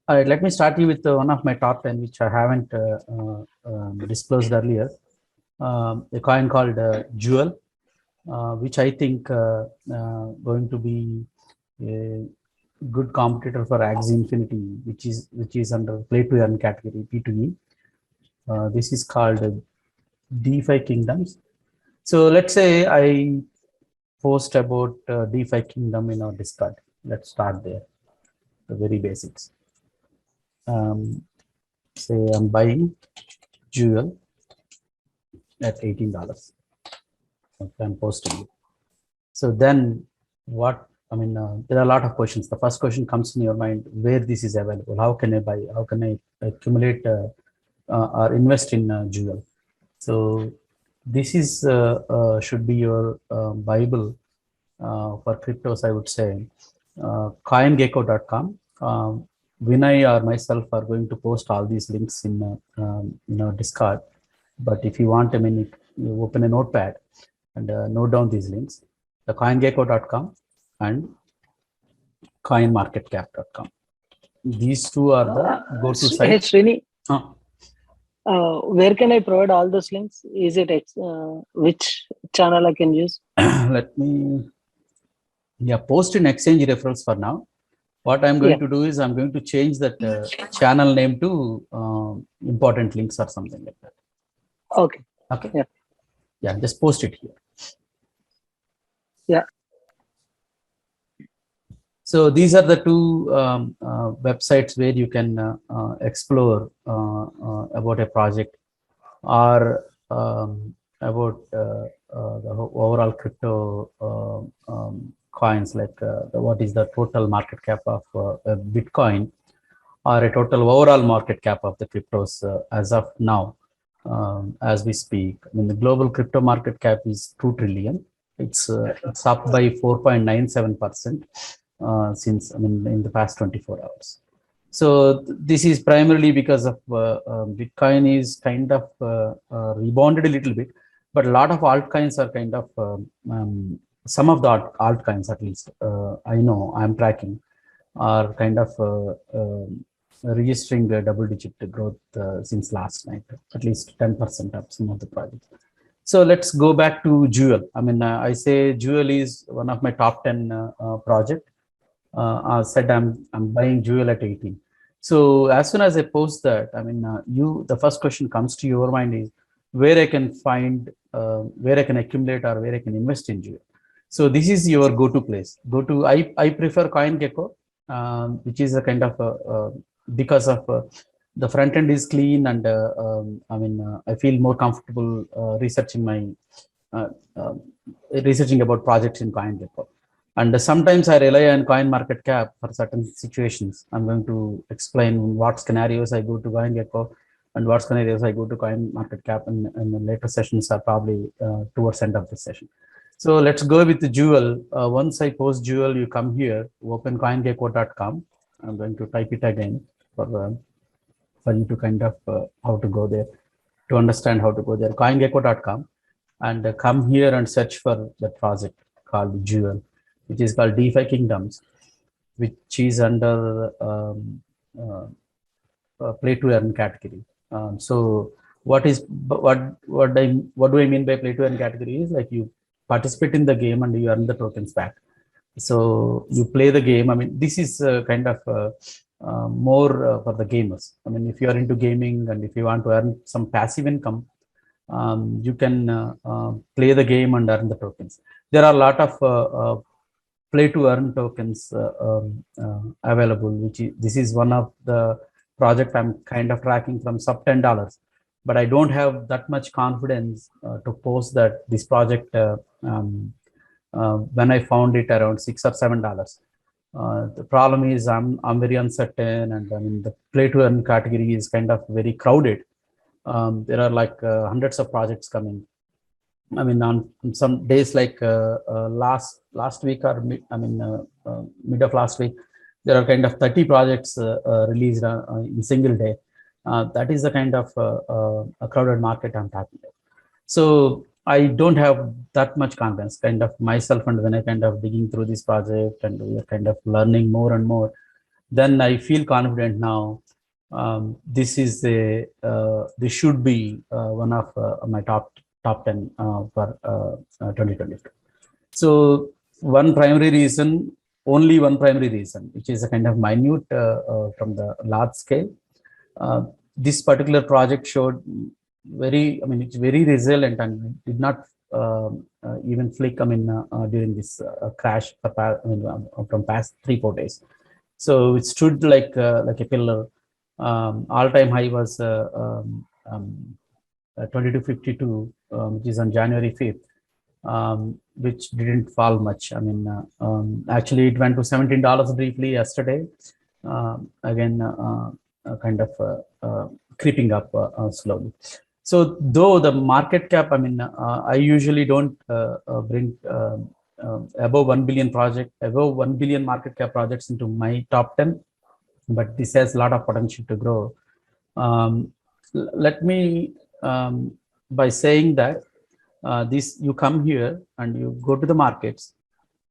All right, let me start you with one of my top 10, which I haven't disclosed earlier. A coin called Jewel, which I think going to be a good competitor for Axie Infinity, which is under play to earn category P2E. This is called DeFi Kingdoms. So let's say I post about DeFi Kingdom in our Discord. Let's start there, the very basics. Say I'm buying Jewel at $18. Okay, I'm posting it. So then what, there are a lot of questions. The first question comes in your mind, where this is available, how can I buy, how can I accumulate or invest in Jewel? So this is should be your Bible for cryptos, I would say. CoinGecko.com. Vinay or myself are going to post all these links in our Discord. But if you want, you open a notepad and note down these links: the CoinGecko.com and CoinMarketCap.com. These two are the go-to Hey sites. Srini, where can I provide all those links? Is it which channel I can use? Let me post in exchange referrals for now. What I'm going to do is I'm going to change that channel name to important links or something like that. Okay. Okay. Yeah, just post it here. Yeah. So these are the two websites where you can explore about a project or about the overall crypto coins, like what is the total market cap of Bitcoin, or a total overall market cap of the cryptos as of now, as we speak. The global crypto market cap is 2 trillion. It's up by 4.97% since in the past 24 hours. So this is primarily because of Bitcoin is kind of rebounded a little bit, but a lot of altcoins are kind of some of the altcoins, at least I know I'm tracking, are kind of registering a double-digit growth since last night, at least 10% up some of the projects. So let's go back to Jewel. I say Jewel is one of my top 10 project. I said I'm buying Jewel at 18. So as soon as I post that, the first question comes to your mind is where I can find, where I can accumulate or where I can invest in Jewel. So this is your go-to place. I prefer CoinGecko, which is a kind of because of the front end is clean, and I feel more comfortable uh, uh, researching about projects in CoinGecko. And sometimes I rely on CoinMarketCap for certain situations. I'm going to explain what scenarios I go to CoinGecko and what scenarios I go to CoinMarketCap, and the later sessions are probably towards end of the session. So let's go with the Jewel. Once I post Jewel, you come here, open CoinGecko.com. I'm going to type it again for you to kind of how to go there, to understand how to go there. CoinGecko.com, and come here and search for the project called Jewel, which is called DeFi Kingdoms, which is under play to earn category. So what do I mean by play to earn category is like you participate in the game and you earn the tokens back. So you play the game. This is kind of more for the gamers. If you are into gaming and if you want to earn some passive income, you can play the game and earn the tokens. There are a lot of play to earn tokens available, this is one of the project I'm kind of tracking from sub $10, but I don't have that much confidence to post that this project when I found it around $6 or $7. The problem is I'm very uncertain, and the play to earn category is kind of very crowded. There are like hundreds of projects coming. On some days like last week or mid of last week, there are kind of 30 projects released in single day. That is the kind of a crowded market I'm talking about. So I don't have that much confidence kind of myself, and when I kind of digging through this project and we are kind of learning more and more, then I feel confident now. This is this should be one of my top 10 for 2022. So one primary reason, only one primary reason, which is a kind of minute from the large scale. This particular project showed it's very resilient and did not even flick, during this crash from past 3-4 days. So it stood like a pillar. All-time high was 2252, which is on January 5th, which didn't fall much. Actually, it went to $17 briefly yesterday. Again, kind of creeping up slowly. So though the market cap, I usually don't bring above 1 billion market cap projects into my top 10, but this has a lot of potential to grow. Let me, by saying that, you come here and you go to the markets,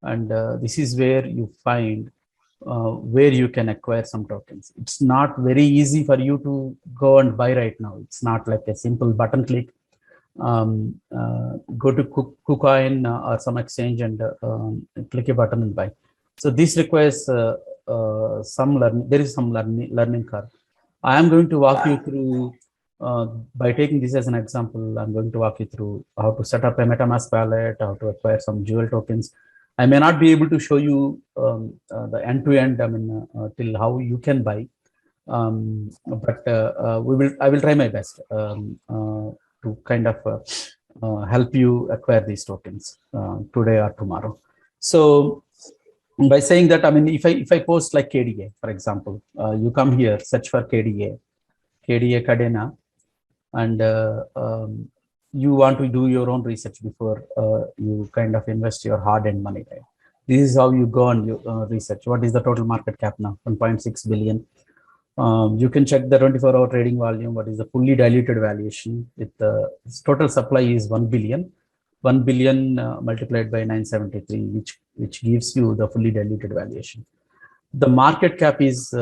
and this is where you find where you can acquire some tokens. It's not very easy for you to go and buy right now. It's not like a simple button click. Go to KuCoin or some exchange and click a button and buy. So this requires some learning. There is some learning curve. I am going to walk you through, by taking this as an example, I'm going to walk you through how to set up a MetaMask wallet, how to acquire some Jewel tokens. I may not be able to show you the end-to-end, till how you can buy, but I will try my best to kind of help you acquire these tokens today or tomorrow. So by saying that, if I post like KDA, for example, you come here, search for KDA Kadena, and you want to do your own research before you kind of invest your hard-earned money, right? This is how you go and you research. What is the total market cap now? 1.6 billion. You can check the 24-hour trading volume. What is the fully diluted valuation? With the total supply is 1 billion. 1 billion multiplied by 973, which gives you the fully diluted valuation. The market cap is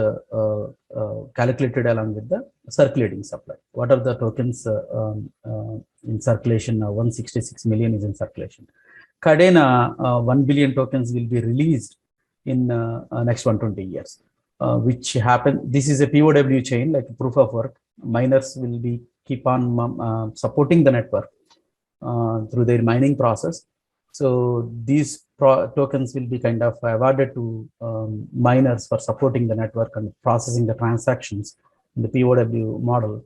calculated along with the circulating supply. What are the tokens in circulation? 166 million is in circulation. Kadena, 1 billion tokens will be released in next 120 years, which happen. This is a POW chain, like proof of work. Miners will be keep on supporting the network through their mining process. So these tokens will be kind of awarded to miners for supporting the network and processing the transactions in the POW model.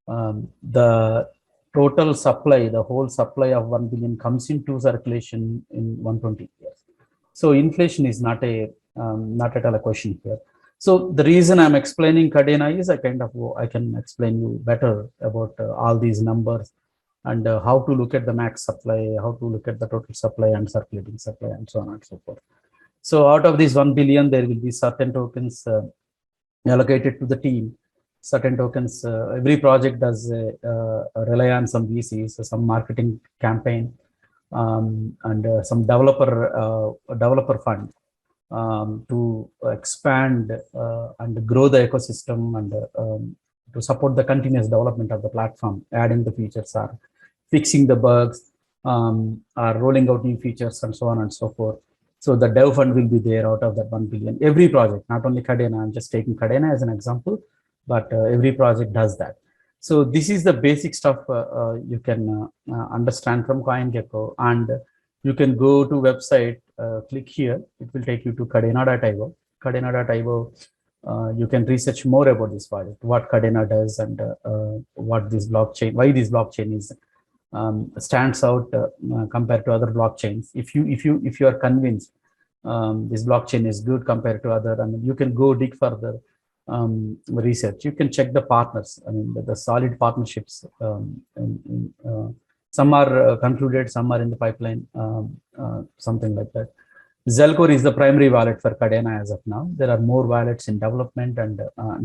The total supply, the whole supply of 1 billion comes into circulation in 120 years. So inflation is not at all a question here. So the reason I'm explaining Kadena is I can explain you better about all these numbers, and how to look at the max supply, how to look at the total supply and circulating supply, and so on and so forth. So out of these 1 billion, there will be certain tokens allocated to the team. Certain tokens, every project does rely on some VCs, some marketing campaign, and some developer fund to expand and grow the ecosystem, and to support the continuous development of the platform, adding the features or fixing the bugs, or rolling out new features, and so on and so forth. So the dev fund will be there out of that 1 billion. Every project, not only Kadena, I'm just taking Kadena as an example, but every project does that. So this is the basic stuff you can understand from CoinGecko, and you can go to website, click here, it will take you to Kadena.io. Kadena.io, you can research more about this project, what Kadena does, and what this blockchain, why this blockchain is stands out compared to other blockchains. If you are convinced this blockchain is good compared to other, you can go dig further research. You can check the partners. The solid partnerships. Some are concluded, some are in the pipeline, something like that. Zelcore is the primary wallet for Kadena as of now. There are more wallets in development, and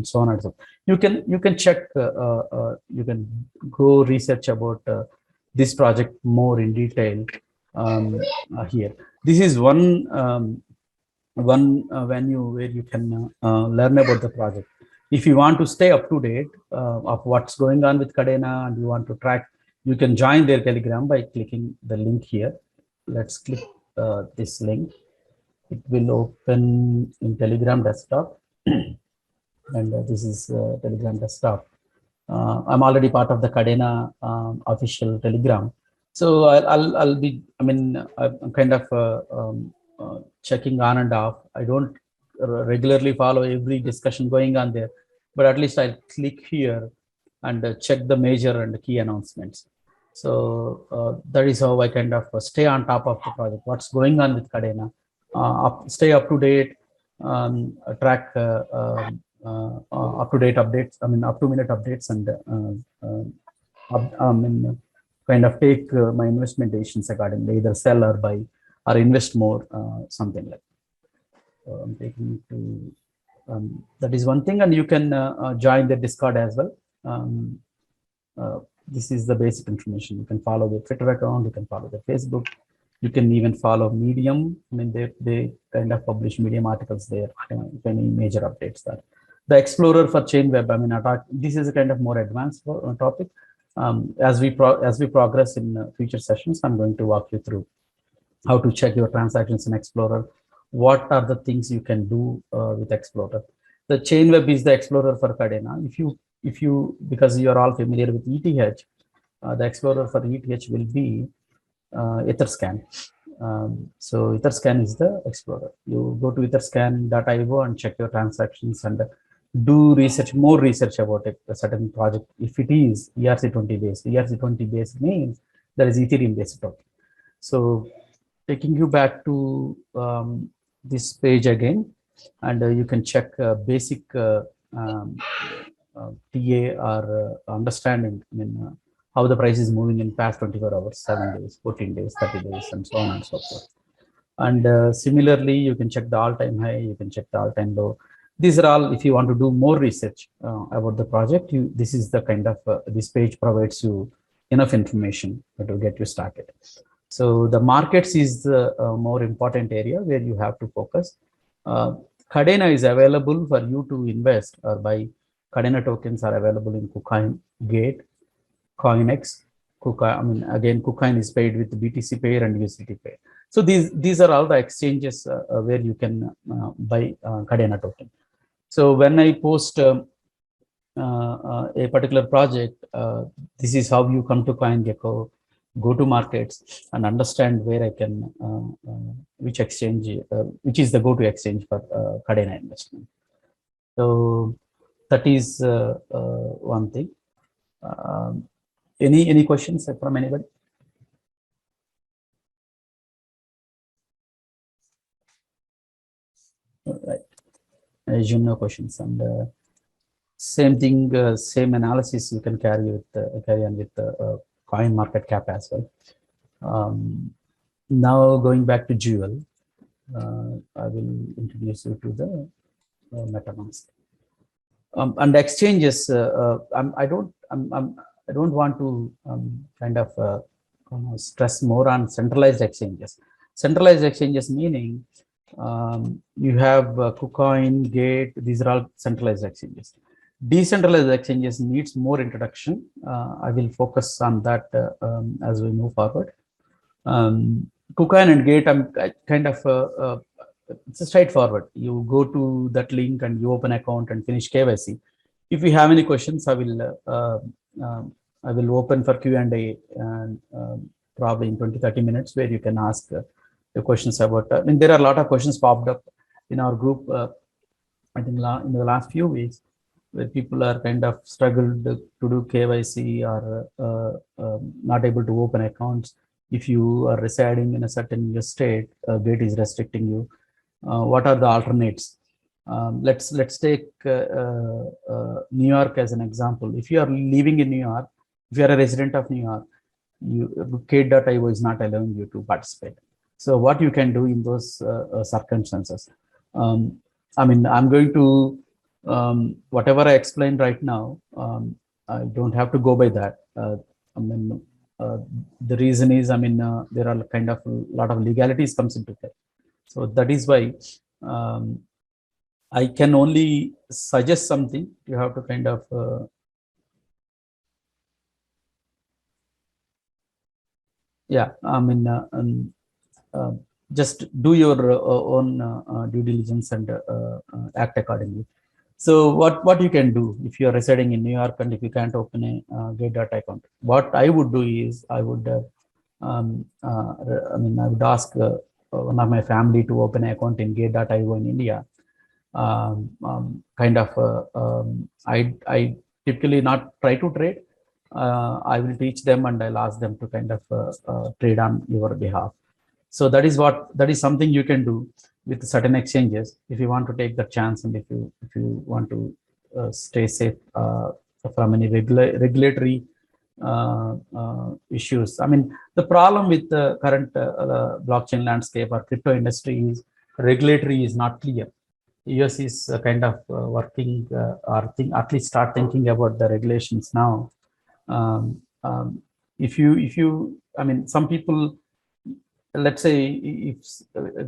so on and so forth. You can check. You can go research about this project more in detail here. This is one one venue where you can learn about the project. If you want to stay up to date of what's going on with Kadena and you want to track, you can join their Telegram by clicking the link here. Let's click this link. It will open in Telegram desktop. And this is Telegram desktop. I'm already part of the Kadena official Telegram. So I'll be, I mean, I'm kind of checking on and off. I don't regularly follow every discussion going on there, but at least I'll click here and check the major and key announcements. So that is how I kind of stay on top of the project, what's going on with Kadena, stay up to date, track up to date updates, I mean, up to minute updates, and kind of take my investment decisions accordingly, either sell or buy or invest more, something like that. So I'm taking to that is one thing, and you can join the Discord as well. This is the basic information. You can follow the Twitter account, you can follow the Facebook, you can even follow Medium. I mean, they kind of publish Medium articles there, any major updates there. The Explorer for Chainweb, I mean, this is a kind of more advanced topic. As we progress in future sessions, I'm going to walk you through how to check your transactions in Explorer. What are the things you can do with Explorer? The Chainweb is the Explorer for Kadena. If you because you are all familiar with ETH, the Explorer for ETH will be Etherscan. So Etherscan is the Explorer. You go to etherscan.io and check your transactions and do more research about a certain project. If it is ERC20 based, ERC20 based means there is Ethereum based token. So taking you back to this page again, and you can check basic TA or understanding, I mean, how the price is moving in past 24 hours, 7 days, 14 days, 30 days, and so on and so forth. And similarly, you can check the all-time high, you can check the all-time low. These are all, if you want to do more research about the project, this is the kind of, this page provides you enough information to get you started. So the markets is the more important area where you have to focus. Kadena is available for you to invest or buy. Kadena tokens are available in KuCoin, Gate, CoinEx. I mean, again, KuCoin is paid with BTC pair and USDT pair. So these are all the exchanges where you can buy Kadena token. So when I post a particular project, this is how you come to CoinGecko, go to markets and understand where I can, which exchange, which is the go-to exchange for Kadena investment. So that is one thing. Any questions from anybody? All right. I assume no questions. And same thing, same analysis you can carry on with the coin market cap as well. Now going back to Jewel, I will introduce you to the MetaMask. And exchanges, I don't want to kind of stress more on centralized exchanges. Centralized exchanges meaning you have KuCoin, Gate, these are all centralized exchanges. Decentralized exchanges needs more introduction. I will focus on that as we move forward. KuCoin and Gate, I'm kind of, it's straightforward. You go to that link and you open account and finish KYC. If you have any questions, I will open for Q&A and probably in 20-30 minutes where you can ask the questions about. I mean, there are a lot of questions popped up in our group. I think in the last few weeks, where people are kind of struggled to do KYC or not able to open accounts. If you are residing in a certain state, Gate is restricting you. What are the alternates? Let's take New York as an example. If you are living in New York, if you are a resident of New York, Gate.io is not allowing you to participate. So what you can do in those circumstances? I mean, I'm going to whatever I explained right now. I don't have to go by that. I mean, the reason is, I mean, there are kind of a lot of legalities comes into play. So that is why Um, I can only suggest something. You have to kind of yeah, I mean, uh, just do your own due diligence and act accordingly. So what you can do if you are residing in New York and if you can't open a Gate Data account, what I would do is I would I would ask one of my family to open an account in Gate.io in India. Kind of I typically not try to trade. I will teach them and I'll ask them to kind of trade on your behalf. So that is something you can do with certain exchanges if you want to take the chance and if you want to stay safe from any regulatory issues. I mean, the problem with the current blockchain landscape or crypto industry is regulatory is not clear. US is kind of working or at least start thinking about the regulations now. Um, um, if you, I mean, some people, let's say if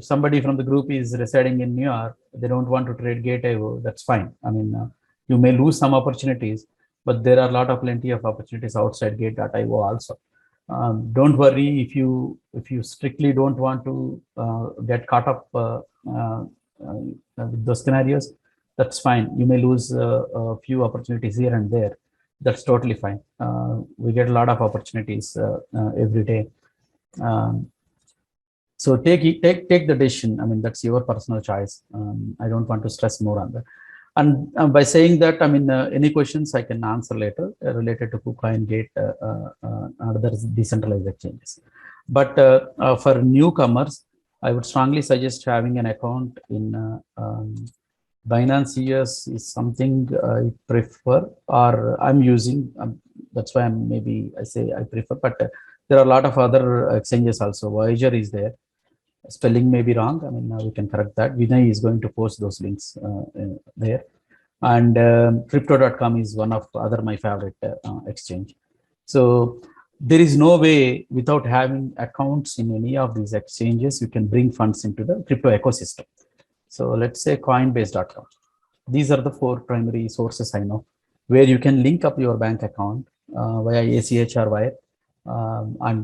somebody from the group is residing in New York, they don't want to trade Gate.io, that's fine. I mean, you may lose some opportunities, but there are a lot of plenty of opportunities outside Gate.io also. Don't worry if you strictly don't want to get caught up with those scenarios. That's fine. You may lose a few opportunities here and there. That's totally fine. We get a lot of opportunities every day. Um, so take the decision. I mean, that's your personal choice. I don't want to stress more on that. And by saying that, I mean, any questions I can answer later related to KuCoin, Gate, other decentralized exchanges. But for newcomers, I would strongly suggest having an account in Binance US is something I prefer or I'm using. That's why I say I prefer, but there are a lot of other exchanges also. Voyager is there. Spelling may be wrong. I mean, we can correct that. Vinay is going to post those links there. And crypto.com is one of other my favorite exchange. So there is no way without having accounts in any of these exchanges, you can bring funds into the crypto ecosystem. So let's say Coinbase.com. These are the four primary sources I know where you can link up your bank account via ACH or wire and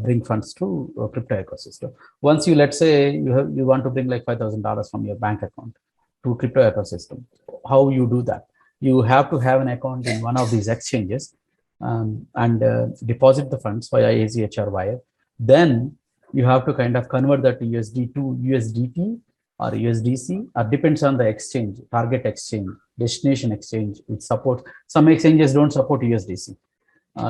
bring funds to crypto ecosystem. Once you, let's say you want to bring like $5,000 from your bank account to crypto ecosystem, how you do that? You have to have an account in one of these exchanges and deposit the funds via ACH or wire. Then you have to kind of convert that to USD to USDT or USDC, or depends on the exchange, target exchange, destination exchange, which supports. Some exchanges don't support USDC.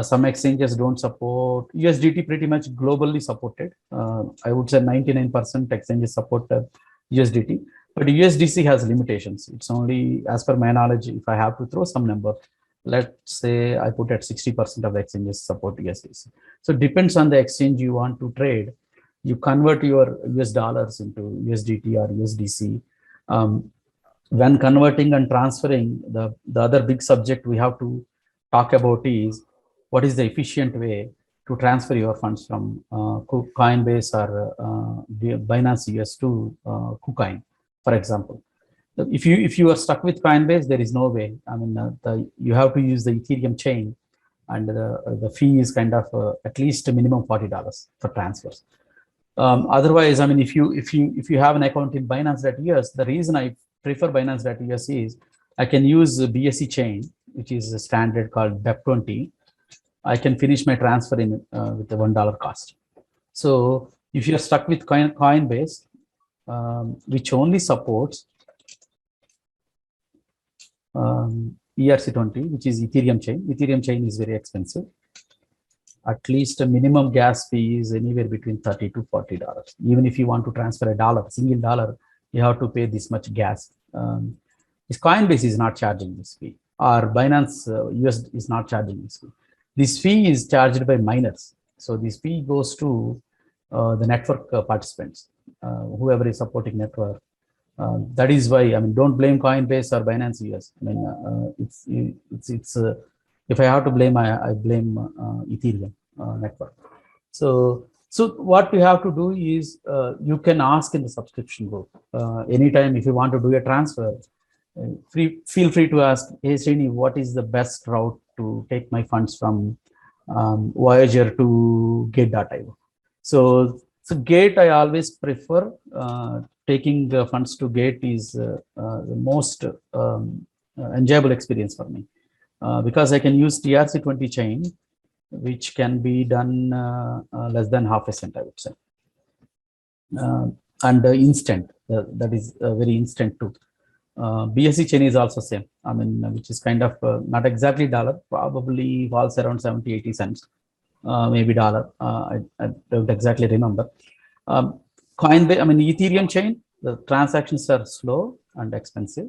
Some exchanges don't support USDT, pretty much globally supported. I would say 99% exchanges support USDT, but USDC has limitations. It's only, as per my knowledge, if I have to throw some number, let's say I put at 60% of the exchanges support USDC. So it depends on the exchange you want to trade. You convert your US dollars into USDT or USDC. When converting and transferring, the other big subject we have to talk about is what is the efficient way to transfer your funds from Coinbase or Binance US to KuCoin, for example. If you are stuck with Coinbase, there is no way. I mean, you have to use the Ethereum chain, and the fee is kind of at least a minimum $40 for transfers. Otherwise, I mean, if you have an account in Binance.us, the reason I prefer Binance.us is I can use the BSC chain, which is a standard called BEP20. I can finish my transfer in with the $1 cost. So if you're stuck with Coinbase, which only supports ERC20, which is Ethereum chain is very expensive. At least a minimum gas fee is anywhere between $30 to $40. Even if you want to transfer a single dollar, you have to pay this much gas. This Coinbase is not charging this fee, or Binance US is not charging this fee. This fee is charged by miners. So this fee goes to the network participants, whoever is supporting network. That is why, I mean, don't blame Coinbase or Binance US. I mean, it's if I have to blame, I blame Ethereum network. So So what you have to do is you can ask in the subscription group anytime if you want to do a transfer. Feel free to ask, hey Srini, what is the best route to take my funds from Voyager to Gate.io? So Gate, I always prefer taking the funds to Gate is the most enjoyable experience for me because I can use TRC20 chain, which can be done less than half a cent, I would say. And instant, that is very instant too. BSC chain is also same. I mean, which is kind of not exactly dollar, probably falls around 70, 80 cents, maybe dollar. I don't exactly remember. Coinbase, I mean, Ethereum chain, the transactions are slow and expensive.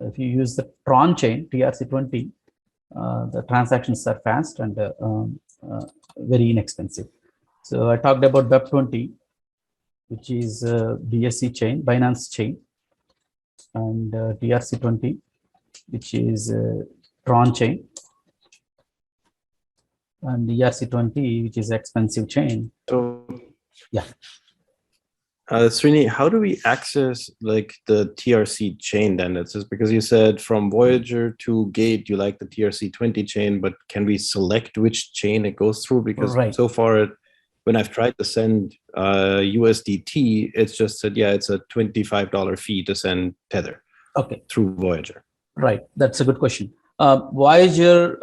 If you use the Tron chain, TRC20, the transactions are fast and very inexpensive. So I talked about BEP20, which is BSC chain, Binance chain, and TRC20, which is Tron chain, and ERC20, which is expensive chain. So yeah. Srini, how do we access like the TRC chain then? It's just because you said from Voyager to Gate, you like the TRC20 chain, but can we select which chain it goes through? Because so far, when I've tried to send USDT, it's just said, yeah, it's a $25 fee to send Tether through Voyager. Right, that's a good question. Voyager,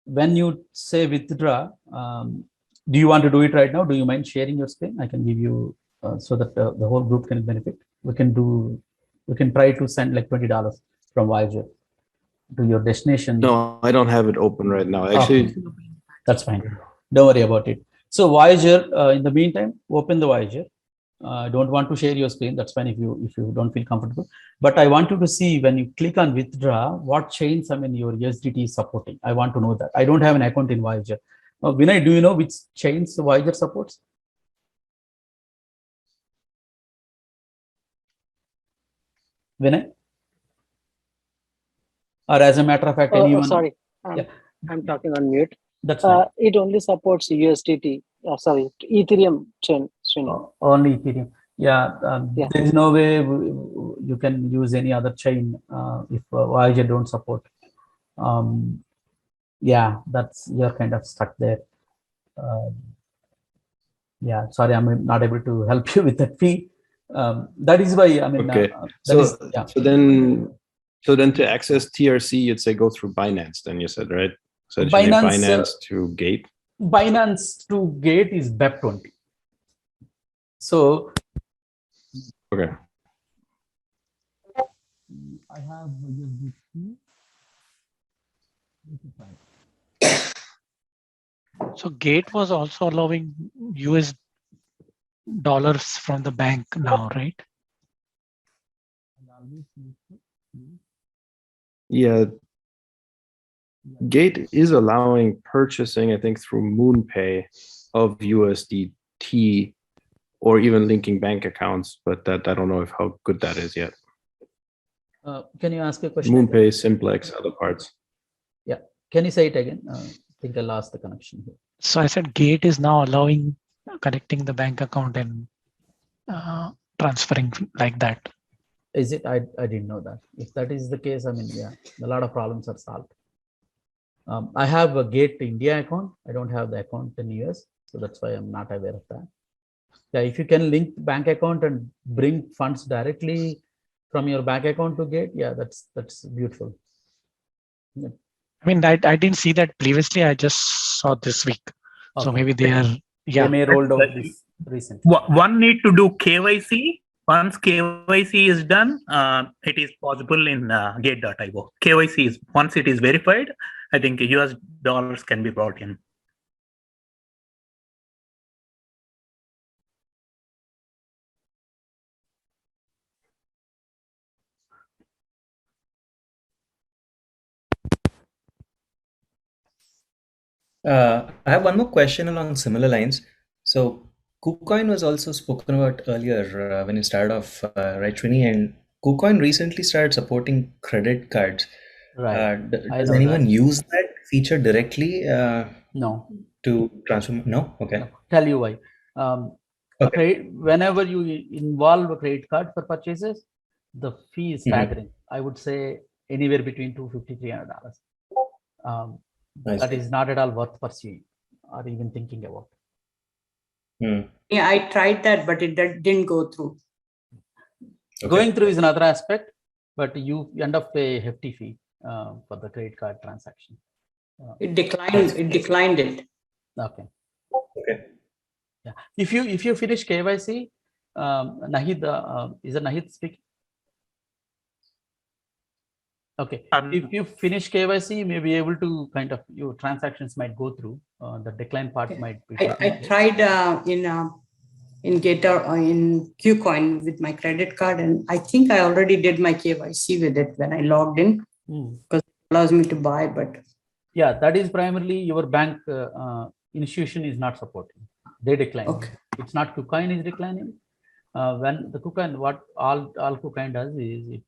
when you say withdraw, do you want to do it right now? Do you mind sharing your screen? I can give you so that the whole group can benefit. We can try to send like $20 from Voyager to your destination. No, I don't have it open right now. Actually, that's fine. Don't worry about it. So Voyager, in the meantime, open the Voyager. Don't want to share your screen. That's fine if you don't feel comfortable. But I want you to see when you click on withdraw, what chains your USDT is supporting. I want to know that. I don't have an account in Voyager. Vinay, do you know which chains Voyager supports? Vinay? Or as a matter of fact, anyone? Sorry, I'm talking on mute. That's fine. It only supports USDT. Ethereum chain. Only Ethereum. Yeah, there is no way you can use any other chain if Voyager don't support. Yeah, you're kind of stuck there. Yeah, sorry, I'm not able to help you with that fee. That is why, I mean, okay. So then to access TRC, you'd say go through Binance, then you said, right? So Binance to Gate. Binance to Gate is BEP20. So okay. I have USDT. So Gate was also allowing US dollars from the bank now, right? Yeah. Gate is allowing purchasing, I think, through MoonPay of USDT or even linking bank accounts, but that I don't know how good that is yet. Can you ask a question? MoonPay, Simplex, other parts. Yeah. Can you say it again? I think I lost the connection here. So I said Gate is now allowing connecting the bank account and transferring like that. Is it? I didn't know that. If that is the case, I mean, yeah, a lot of problems are solved. I have a Gate India account. I don't have the account in US, so that's why I'm not aware of that. Yeah, if you can link bank account and bring funds directly from your bank account to Gate, yeah, that's beautiful. Yeah. I mean, I didn't see that previously. I just saw this week. Okay. So maybe they are, They may rolled out this recently. One need to do KYC. Once KYC is done, it is possible in Gate.io. KYC is, once it is verified, I think US dollars can be brought in. I have one more question along similar lines. So KuCoin was also spoken about earlier when you started off, right, Srini? And KuCoin recently started supporting credit cards. Right. Does anyone use that feature directly? No. to transfer? No? Okay. No, tell you why. Whenever you involve a credit card for purchases, the fee is staggering. I would say anywhere between $250-300. I That see. is not at all worth pursuing or even thinking about. Yeah, I tried that, but it didn't go through. Okay. Going through is another aspect, but you end up pay a hefty fee for the credit card transaction. It declined. It declined it. Okay. Okay. Yeah. If you finish KYC, Nahid, is it Nahid speaking? Okay. If you finish KYC, you may be able to kind of, your transactions might go through. The decline part might be. I tried in Gator or in KuCoin with my credit card, and I think I already did my KYC with it when I logged in, because it allows me to buy. But yeah, that is primarily your bank institution is not supporting. They decline. okay. It's not KuCoin is declining. When the KuCoin, what all KuCoin does is it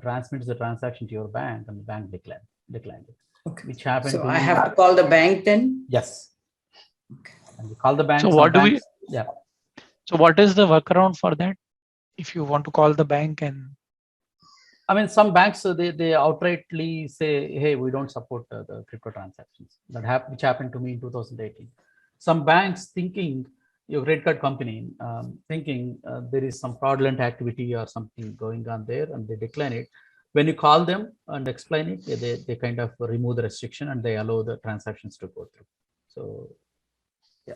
transmits the transaction to your bank, and the bank declined it. Okay. Which happened. So to I me. have to call the bank then? Yes. And you call the bank. So what do we? banks, yeah. So what is the workaround for that? If you want to call the bank and. I mean, some banks they outrightly say, "Hey, we don't support the crypto transactions." Which happened to me in 2018. Some banks thinking, your credit card company thinking there is some fraudulent activity or something going on there, and they decline it. When you call them and explain it, they kind of remove the restriction and they allow the transactions to go through. So, yeah.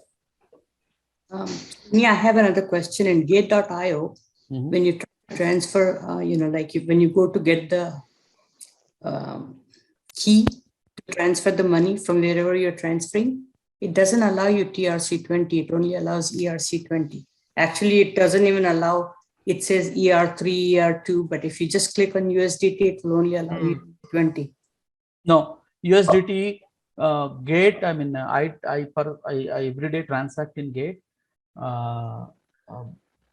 I have another question. In Gate.io, when you transfer, when you go to get the key to transfer the money from wherever you're transferring, it doesn't allow you TRC20. It only allows ERC20. Actually, it doesn't even allow. It says ER3, ER2, but if you just click on USDT, it will only allow ERC20. No, USDT Gate. I mean, I everyday transact in Gate,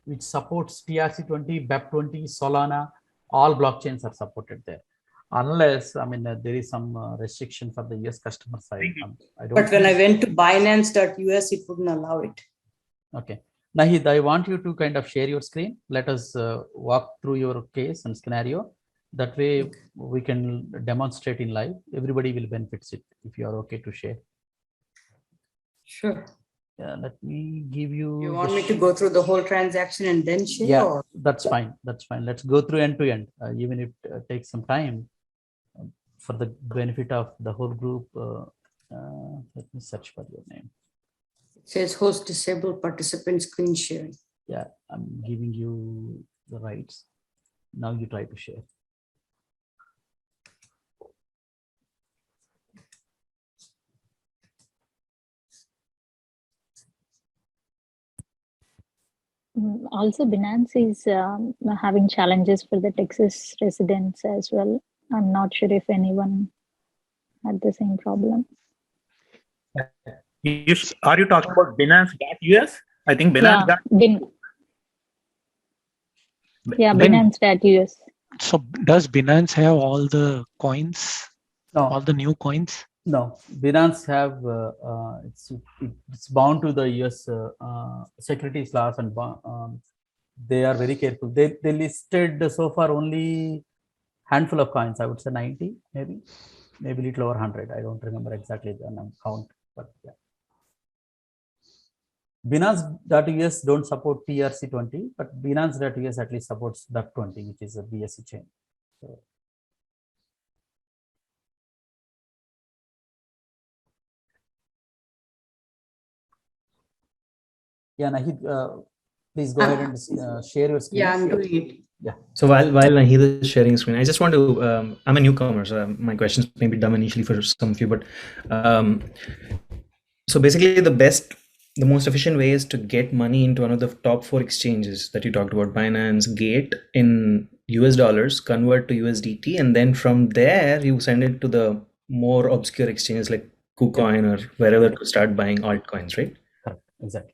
which supports TRC20, BEP20, Solana. All blockchains are supported there, unless there is some restriction for the US customer side. I don't. But when I went to Binance.us, it wouldn't allow it. Okay. Nahid, I want you to kind of share your screen. Let us walk through your case and scenario. That way we can demonstrate in live. Everybody will benefit it if you are okay to share. Sure. Yeah, let me give you. You want me to go through the whole transaction and then share? Yeah, or? that's fine. That's fine. Let's go through end to end, even if it takes some time for the benefit of the whole group. Let me search for your name. It says host disabled participant screen sharing. Yeah, I'm giving you the rights. Now you try to share. Also, Binance is having challenges for the Texas residents as well. I'm not sure if anyone had the same problem. Are you talking about Binance.us? I think Binance. Binance.us. So does Binance have all the coins? No. All the new coins? No, Binance have it's bound to the US securities laws, and they are very careful. They listed so far only handful of coins. I would say 90, maybe little over 100. I don't remember exactly the count, but yeah. Binance.us don't support TRC20, but Binance.us at least supports BEP20, which is a BSC chain. So, yeah, Nahid, please go ahead and share your screen. Yeah, I'm doing it. Yeah. So while Nahid is sharing screen, I just want to, I'm a newcomer, so my questions may be dumb initially for some of you, but so basically the most efficient way is to get money into one of the top 4 exchanges that you talked about, Binance, Gate, in US dollars, convert to USDT, and then from there you send it to the more obscure exchanges like KuCoin or wherever to start buying altcoins, right? Correct. Exactly.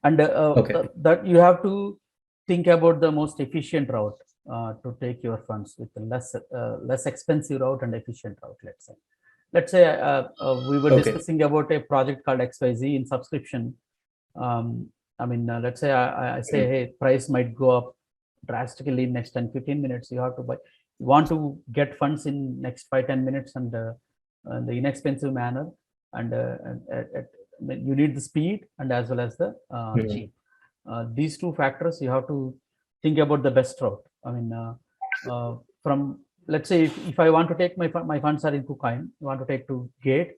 And that you have to think about the most efficient route to take your funds with the less expensive route and efficient route, let's say. let's say we were Okay. discussing about a project called XYZ in subscription. Let's say I say, hey, price might go up drastically in next 10-15 minutes. You have to buy. You want to get funds in next 5-10 minutes and the inexpensive manner, and you need the speed and as well as the cheap. These two factors you have to think about the best route. From, let's say if I want to take my funds are in KuCoin, I want to take to Gate,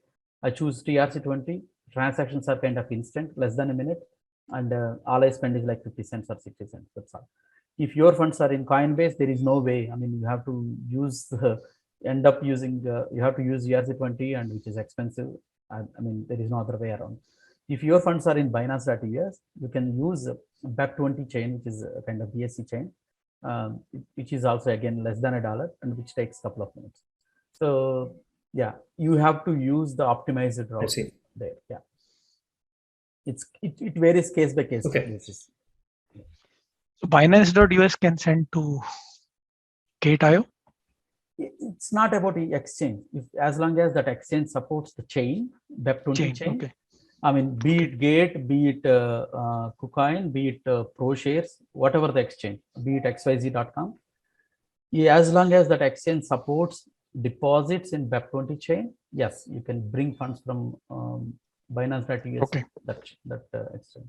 I choose TRC20. Transactions are kind of instant, less than a minute, and all I spend is like 50 cents or 60 cents. That's all. If your funds are in Coinbase, there is no way. You have to use end up using you have to use ERC20, and which is expensive. There is no other way around. If your funds are in Binance.us, you can use BEP20 chain, which is a kind of BSC chain, which is also again less than $1 and which takes a couple of minutes. So yeah, you have to use the optimized route there. Yeah, it varies case by case basis. So Binance.us can send to Gate.io? It's not about the exchange. As long as that exchange supports the chain, BEP20 chain. Okay. Be it Gate, be it KuCoin, be it ProShares, whatever the exchange, be it XYZ.com. As long as that exchange supports deposits in BEP20 chain, yes, you can bring funds from Binance.us. Okay. That exchange.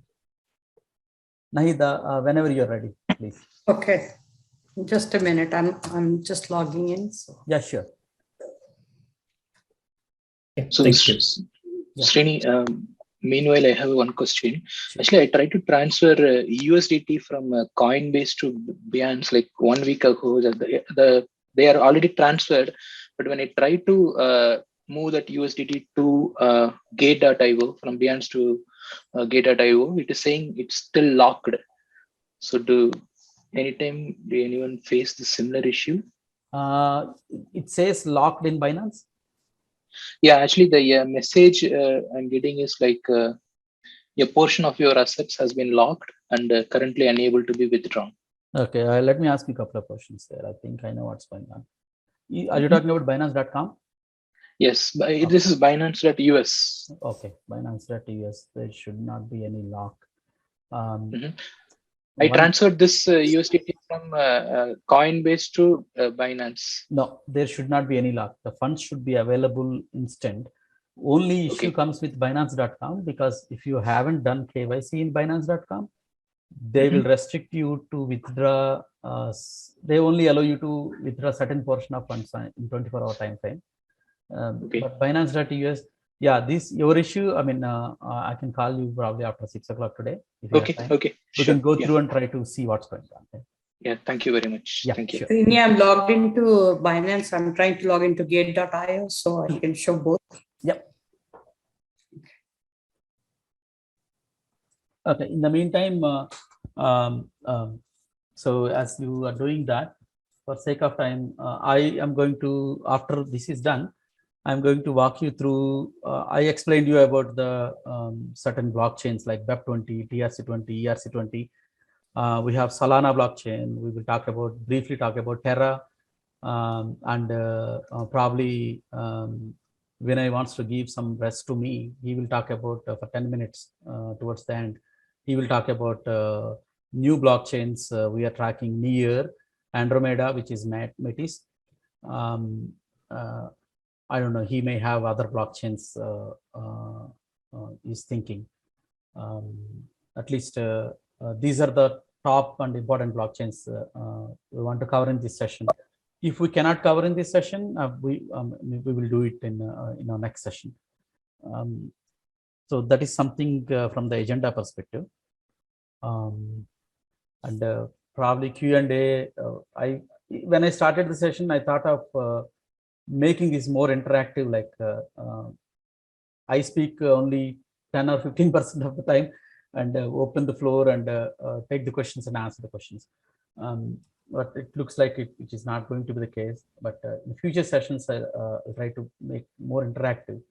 Nahida, whenever you're ready, please. Okay, just a minute. I'm just logging in. So. Yeah, sure. So, Srini, meanwhile, I have one question. Actually, I tried to transfer USDT from Coinbase to Binance like 1 week ago. They are already transferred, but when I try to move that USDT to Gate.io from Binance to Gate.io, it is saying it's still locked. So, do anyone face the similar issue? It says locked in Binance. Yeah, actually, the message I'm getting is like a portion of your assets has been locked and currently unable to be withdrawn. Okay, let me ask you a couple of questions there. I think I know what's going on. Are you talking about Binance.com? Yes, this is Binance.us. Okay, Binance.us. There should not be any lock. I transferred this USDT from Coinbase to Binance. No, there should not be any lock. The funds should be available instant. Only issue comes with Binance.com, because if you haven't done KYC in Binance.com, they will restrict you to withdraw. They only allow you to withdraw certain portion of funds in 24-hour time frame. But Binance.us, yeah, this your issue. I can call you probably after 6 o'clock today. If you have time. We can go through and try to see what's going on. Okay? Yeah, thank you very much. Yeah, thank you. Sure. Srini, I'm logged into Binance. I'm trying to log into Gate.io so I can show both. Yep. Okay. In the meantime, so as you are doing that, for sake of time, I am going to, after this is done, I'm going to walk you through. I explained you about the certain blockchains like BEP20, TRC20, ERC20. We have Solana blockchain. We will briefly talk about Terra, and probably Vinay wants to give some rest to me. He will talk about for 10 minutes towards the end. He will talk about new blockchains. We are tracking Near, Andromeda, which is Metis. I don't know. He may have other blockchains. He's thinking. At least these are the top and important blockchains we want to cover in this session. If we cannot cover in this session, we will do it in our next session. So that is something from the agenda perspective. And probably Q&A. When I started the session, I thought of making this more interactive. Like I speak only 10 or 15% of the time, and open the floor and take the questions and answer the questions. But it looks like it is not going to be the case. But in future sessions, I'll try to make more interactive.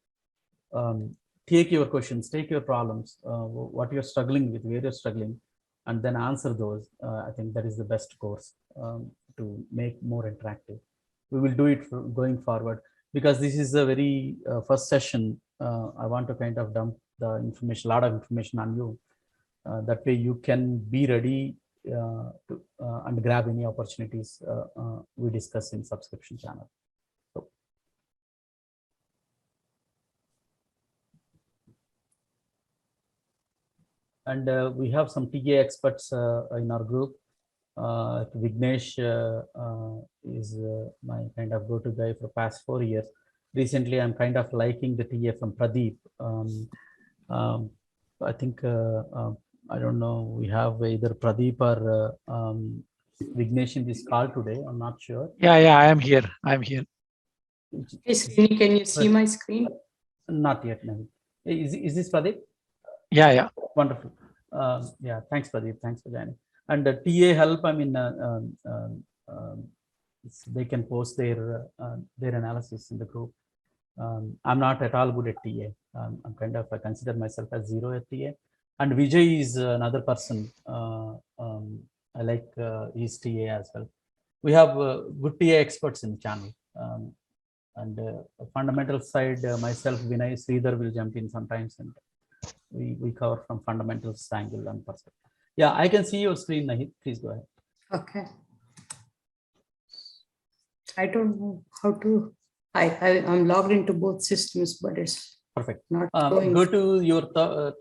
Take your questions, take your problems, what you're struggling with, where you're struggling, and then answer those. I think that is the best course to make more interactive. We will do it going forward. because this is a very first session. I want to kind of dump the information, a lot of information on you. That way you can be ready to and grab any opportunities we discuss in subscription channel. So, and we have some TA experts in our group. Vignesh is my kind of go-to guy for past 4 years. Recently, I'm kind of liking the TA from Pradeep. I think I don't know. We have either Pradeep or Vignesh in this call today. I'm not sure. Yeah, I am here. I'm here. Hey, Srini, can you see my screen? Not yet. No. Is this Pradeep? Yeah. Wonderful. Yeah, thanks, Pradeep. Thanks for joining. And the TA help, I mean, they can post their analysis in the group. I'm not at all good at TA. I'm kind of, I consider myself as zero at TA. And Vijay is another person. I like his TA as well. We have good TA experts in the channel. And fundamental side, myself, Vinay, Sridhar will jump in sometimes, and we cover from fundamentals angle and perspective. Yeah, I can see your screen, Nahid. Please go ahead. Okay. I don't know how to. I'm logged into both systems, but it's perfect. Not go to your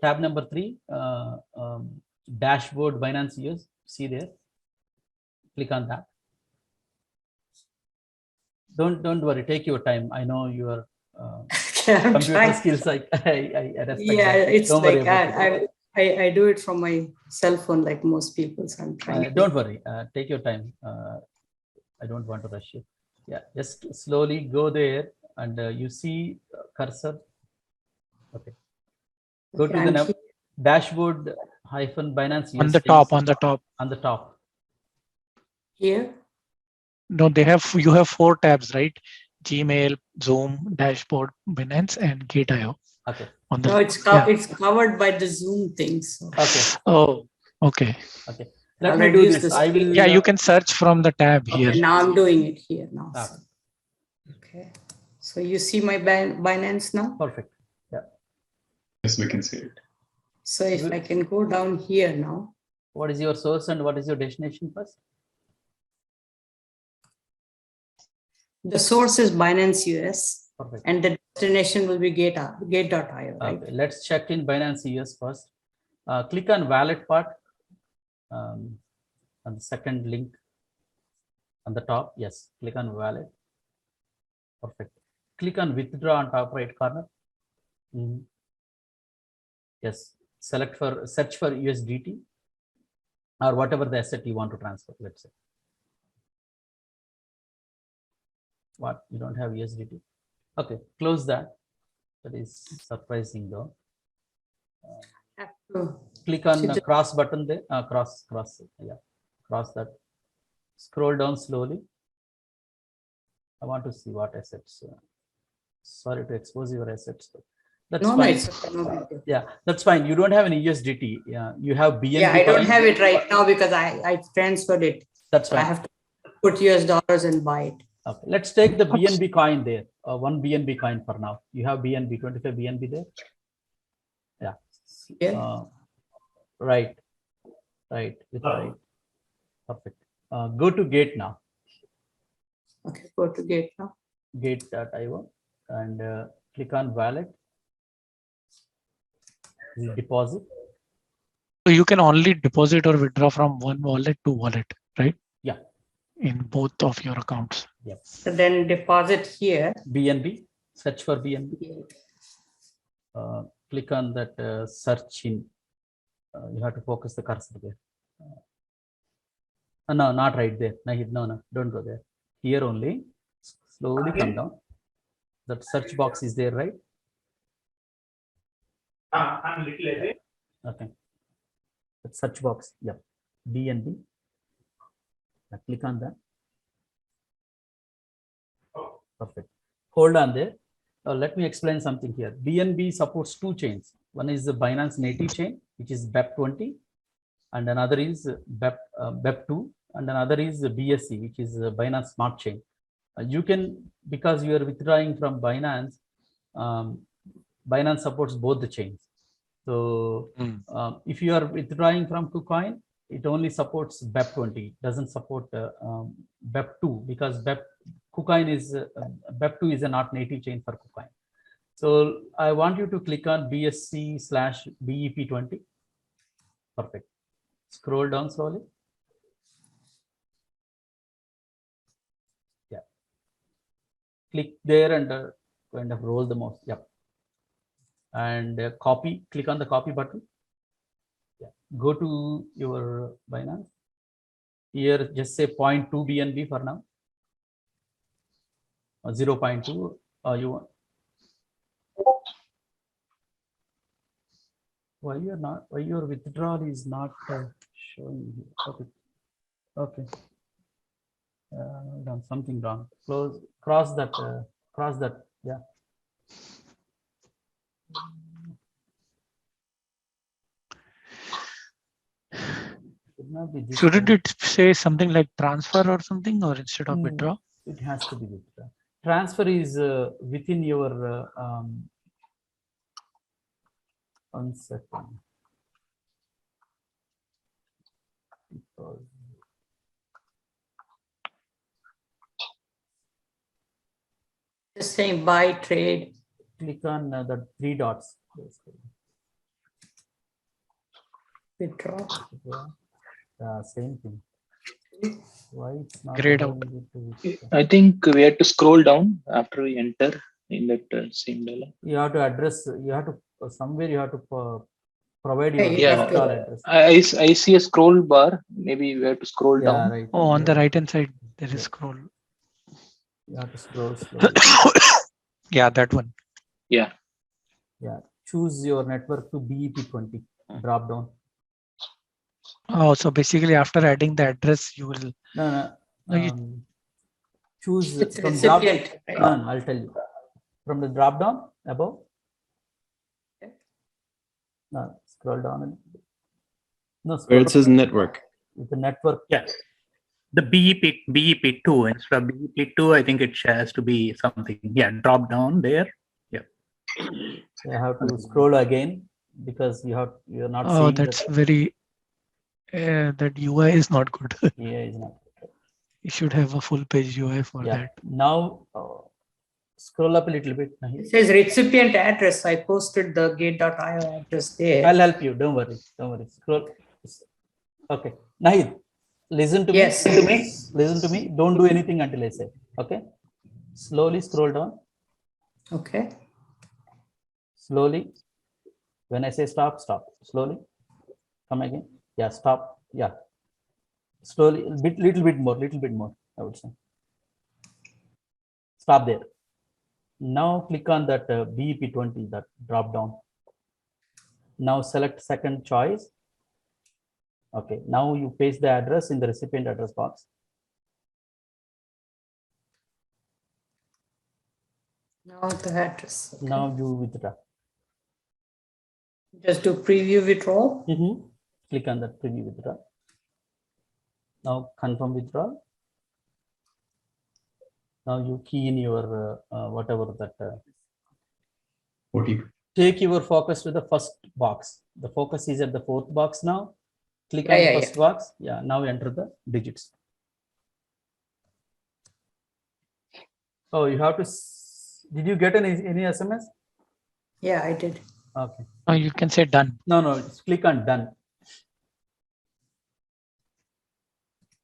tab number 3, dashboard Binance US. See there. Click on that. Don't worry. Take your time. I know your computer skills. I respect yeah, that. it's don't like worry I do it from my cell phone, like most people. So I'm trying. Don't worry. Take your time. I don't want to rush you. Yeah, just slowly go there, and you see cursor. Okay. Go to the dashboard Binance US on the top. On the top. Here. No, you have 4 tabs, right? Gmail, Zoom, Dashboard, Binance, and Gate.io. Okay. No, it's covered by the Zoom things. So. Okay. Oh, okay. Okay. Let me do this. I will. Yeah, you can search from the tab here. Okay, now I'm doing it here now. So. Okay. So you see my Binance now? Perfect. Yeah. Yes, we can see it. So if I can go down here now. What is your source and what is your destination first? The source is Binance US. Perfect. And the destination will be Gate.io, right? Okay. Let's check in Binance US first. Click on wallet part. On the second link on the top. Yes. Click on wallet. Perfect. Click on withdraw on top right corner. Yes. Search for USDT or whatever the asset you want to transfer. Let's say. What, you don't have USDT? Okay, close that. That is surprising though. Click on cross button there. Cross that. Scroll down slowly. I want to see what assets. Sorry to expose your assets. That's fine. Yeah, that's fine. You don't have any USDT. Yeah, you have BNB. Yeah, I don't have it right now because I transferred it. That's fine. I have to put US dollars and buy it. Okay, let's take the BNB coin there. 1 BNB coin for now. You have BNB, 25 BNB there. Yeah. Yeah. Right. Perfect. Go to Gate now. Okay, go to Gate now. Gate.io and click on wallet. Deposit. So you can only deposit or withdraw from one wallet to wallet, right? Yeah. In both of your accounts. Yep. So then deposit here. BNB. Search for BNB. Click on that search in. You have to focus the cursor there. No, not right there. No, don't go there. Here only. Slowly come down. That search box is there, right? I'm little lazy. Okay. That search box. Yep. BNB. Click on that. Perfect. Hold on there. Let me explain something here. BNB supports 2 chains. One is the Binance native chain, which is BEP20, and another is BEP2, and another is BSC, which is Binance Smart Chain. You can, because you are withdrawing from Binance, Binance supports both the chains. So if you are withdrawing from KuCoin, it only supports BEP20, doesn't support BEP2, because KuCoin is BEP2 is a not native chain for KuCoin. So I want you to click on BSC/BEP20. Perfect. Scroll down slowly. Yeah. Click there and kind of roll the mouse. Yep. And copy. Click on the copy button. Yeah. Go to your Binance. Here, just say 0.2 BNB for now. 0.2. You want. Why your withdrawal is not showing here? Okay. Done something wrong. Cross that. Yeah. Shouldn't it say something like transfer or something, or instead of withdraw? It has to be withdraw. Transfer is within your. 1 second. Just saying buy, trade. Click on the 3 dots. Withdraw. Same thing. Why it's not Grayed out. I think we have to scroll down after we enter in that same dialog. You have to address. You have to somewhere. You have to provide your Yeah. withdrawal address. I see a scroll bar. Maybe we have to scroll Yeah, down. right. Oh, on the right hand side, there is scroll. You have to scroll slowly. Yeah, that one. Yeah. Yeah. Choose your network to BEP20. Drop down. Oh, so basically after adding the address, you will. No. No, Choose It's from drop. recipient, right? No, I'll tell you. From the drop down above. No, scroll down. No, Where scroll it says network. with the network. Yeah. The BEP2, instead of BEP2, I think it has to be something. Yeah, drop down there. Yeah. You have to scroll again because you're not Oh, seeing that's that. very. That UI is not good. Yeah, is not. You should have a full page UI for Yeah. that. Now scroll up a little bit. Nahid. It says recipient address. I posted the gate.io address there. I'll help you. Don't worry. Scroll. Okay. Nahid, listen to Yes. me. Listen to me. Don't do anything until I say. Okay. Slowly scroll down. Okay. Slowly. When I say stop, stop. Slowly. Come again. Yeah. Stop. Yeah. Slowly. Little bit more. I would say. Stop there. Now click on that BEP20, that drop down. Now select second choice. Okay, now you paste the address in the recipient address box. Now the address. Okay. Now you withdraw. Just do preview withdrawal. Click on that preview withdraw. Now confirm withdrawal. Now you key in your whatever that. OTP. Take your focus to the first box. The focus is at the 4th box now. Click Yeah, on the yeah, first box. Yeah, now enter the digits. Oh, you have to. Did you get any SMS? Yeah, I did. Okay. Oh, you can say done. No, just click on done.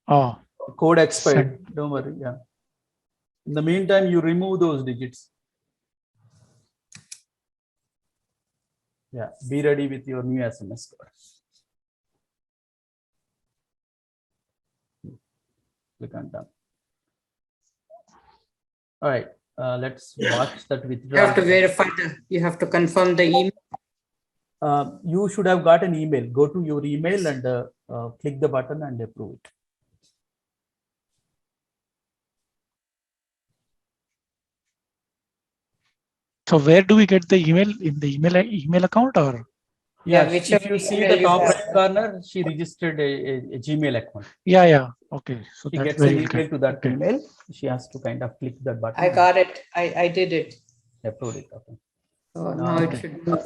Oh, Code expired. Don't worry. Yeah. In the meantime, you remove those digits. Yeah. Be ready with your new SMS code. Click on done. All right. Let's watch that withdrawal. You have to verify you have to confirm the email. You should have got an email. Go to your email and click the button and approve it. so where do we get the email? In the email account, or? Yeah, whichever if you see email the you top have. right corner, she registered a Gmail account. Yeah. Okay, so She that's gets an very email clear. to that Okay. email. She has to kind of click that button. I got it. I did it. Upload it. Okay. So Now now it Okay. should move.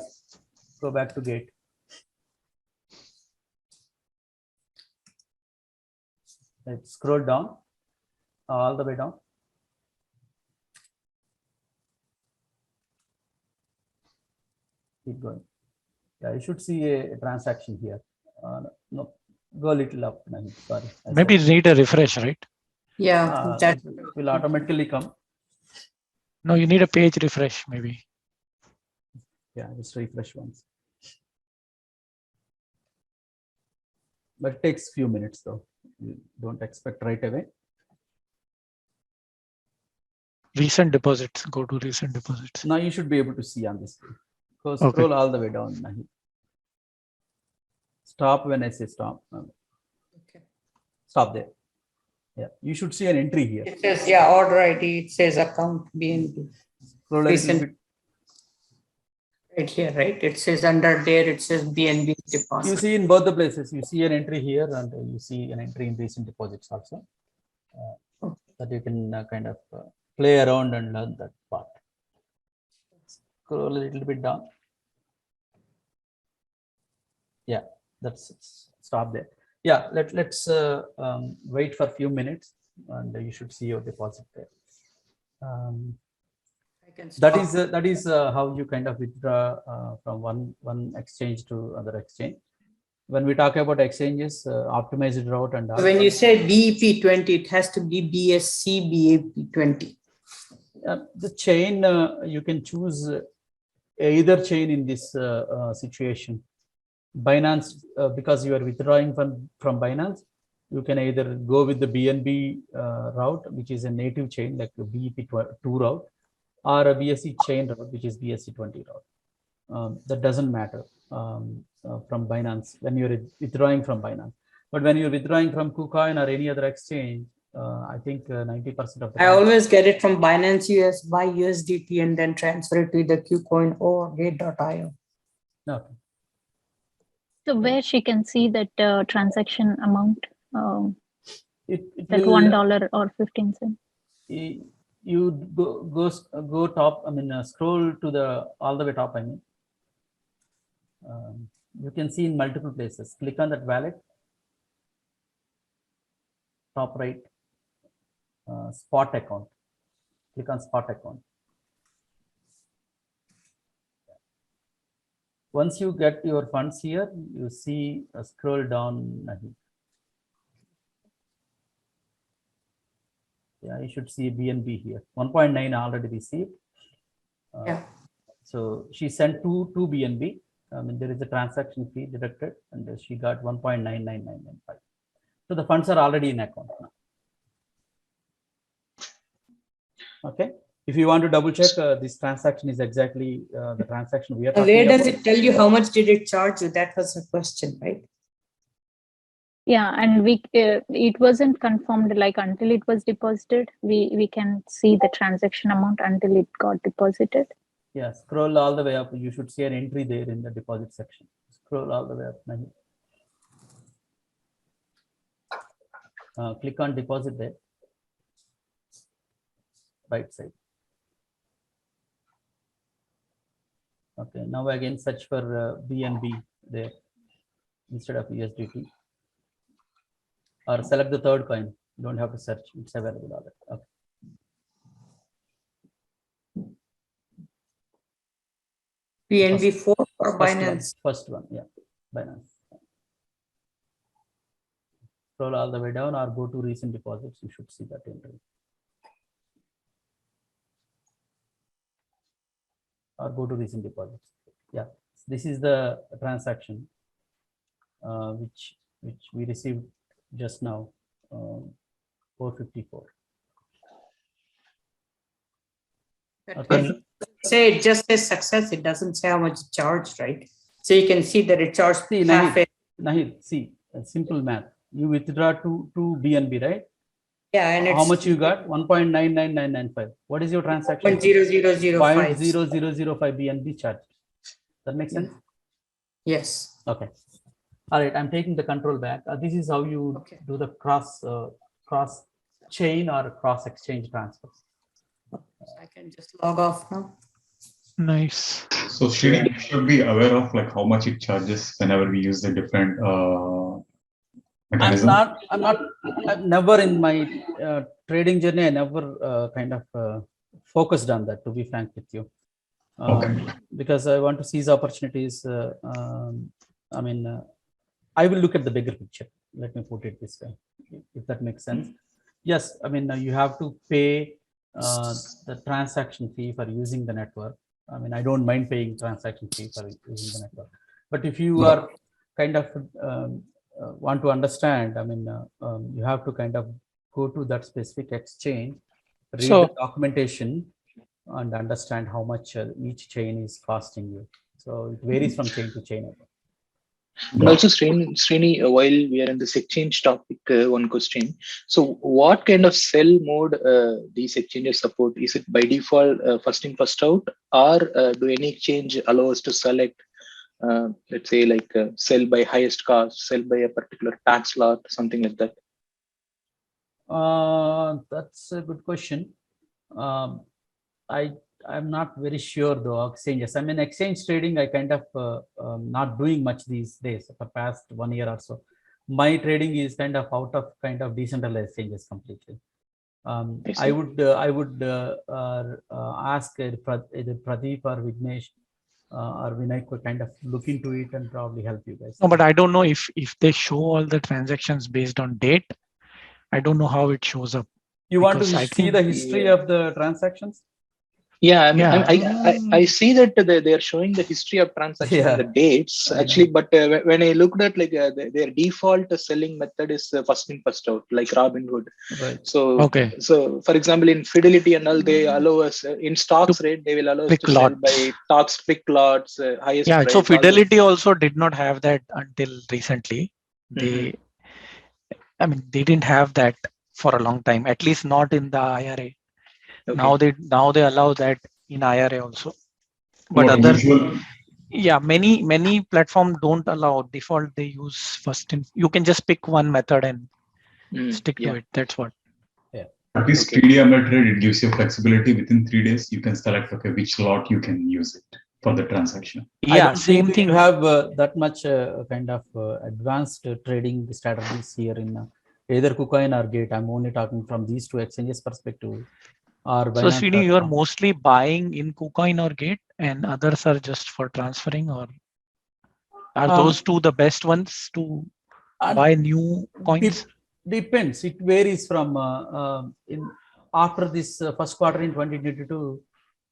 Go back to Gate. Let's scroll down all the way down. Keep going. Yeah, you should see a transaction here. No, go a little up. Nahin, sorry. I Maybe said- need a refresh, right? Yeah, that it will automatically come. No, you need a page refresh, maybe. Yeah, just refresh once. But it takes few minutes though. You don't expect right away. Recent deposits. Go to recent deposits. Now you should be able to see on this screen. Go Okay. scroll all the way down. Nahin. Stop when I say stop. Okay. Stop there. Yeah, you should see an entry here. It says, yeah, order ID, it says account BNB. Scroll a little Recent. bit. Right here, right? It says under there, it says BNB You deposit. see in both the places, you see an entry here and you see an entry in recent deposits also. That you can kind of play around and learn that part. Scroll a little bit down. Yeah, that's stop there. Yeah, let's wait for a few minutes and you should see your deposit there. I can That is how you kind of withdraw from one exchange to other exchange. When we talk about exchanges, optimized route and all, When you say BEP 20, it has to be BSC BEP 20. the chain you can choose either chain in this situation. Binance, because you are withdrawing from Binance, you can either go with the BNB route, which is a native chain like the BEP2 route, or a BSC chain route, which is BSC 20 route. That doesn't matter from Binance when you're withdrawing from Binance. But when you're withdrawing from KuCoin or any other exchange, I think 90% of the I time, always get it from Binance US, buy USDT and then transfer it to the KuCoin or Gate.io. no. So where she can see that transaction amount, It that will, $1 or 15 cents. you go top. I mean, scroll to the all the way top. I mean, you can see in multiple places. Click on that wallet, top right, spot account. Click on spot account. Once you get your funds here, you see scroll down. Yeah, you should see BNB here. 1.9 already received. Yeah. So she sent two BNB. I mean, there is a transaction fee deducted, and she got 1.99995. So the funds are already in account now. Okay. If you want to double check, this transaction is exactly the transaction we are talking Where does about. it tell you how much did it charge you? That was the question, right? Yeah, and it wasn't confirmed like until it was deposited. We can see the transaction amount until it got deposited. Yeah, scroll all the way up. You should see an entry there in the deposit section. Scroll all the way up. Click on deposit there. Right side. Okay, now again search for BNB there instead of USDT. Or select the third coin. You don't have to search, it's available already. Okay. BNB 4 or First Binance? First one, yeah, Binance. Scroll all the way down or go to recent deposits. You should see that entry. Or go to recent deposits. Yeah, this is the transaction which we received just now, 454. Okay. Say it just says success. It doesn't say how much charged, right? So you can see that it charged half it. Nahid, see, simple math. You withdraw to BNB, right? Yeah, and how it's much you got? 1.99995. What is your transaction? 0.0005. 0.0005 BNB charge. That makes sense? Yes. Okay. All right, I'm taking the control back. This is how you Okay. do the cross chain or cross exchange transfer. I can just log off now. Nice. So Srini, you should be aware of like how much it charges whenever we use the different mechanism. I've never in my trading journey, I never kind of focused on that, to be frank with you. Okay. Because I want to seize opportunities. I mean, I will look at the bigger picture. Let me put it this way, if that makes sense. Yes, I mean, you have to pay the transaction fee for using the network. I mean, I don't mind paying transaction fee for using the network. But if you are kind of want to understand, I mean, you have to kind of go to that specific exchange, read So- the documentation, and understand how much each chain is costing you. So it varies from chain to chain. And also, Srini, while we are in this exchange topic, one question. So, what kind of sell mode these exchanges support? Is it by default first in, first out, or do any exchange allow us to select, let's say, like sell by highest cost, sell by a particular tax lot, something like that? That's a good question. I'm not very sure though. Exchanges. I mean, exchange trading. I kind of not doing much these days for past 1 year or so. My trading is kind of out of kind of decentralized exchanges completely. I would ask either Pradeep or Vignesh or Vinay could kind of look into it and probably help you guys. No, but I don't know if they show all the transactions based on date. I don't know how it shows up. You want to because I see think- the history of the transactions? Yeah, I mean, Yeah. I see that they are showing the history of transaction and the dates I actually, but when I looked at like their default selling method is first in, first out, like Robinhood. Right. So, Okay. so for example, in Fidelity and all, they allow us in stocks rate, they will allow us pick to sell lots. by stocks, pick lots, highest Yeah, price. so all those. Fidelity also did not have that until recently. They, I mean, they didn't have that for a long time, at least not in the IRA. Okay. Now they allow that in IRA also. But What other, usual? yeah, many platforms don't allow default. They use first in. You can just pick one method and stick to it. That's what. At least Okay. 3D Ameritrade, it gives you flexibility within 3 days. You can select okay which lot you can use it for the transaction. I Yeah, don't same think thing. you have that much kind of advanced trading strategies here in either KuCoin or Gate. I'm only talking from these two exchanges perspective. Or So Srini, you are Binance.com. mostly buying in KuCoin or Gate, and others are just for transferring, or are those two the best ones to buy new coins? Depends. It varies from in after this first quarter in 2022,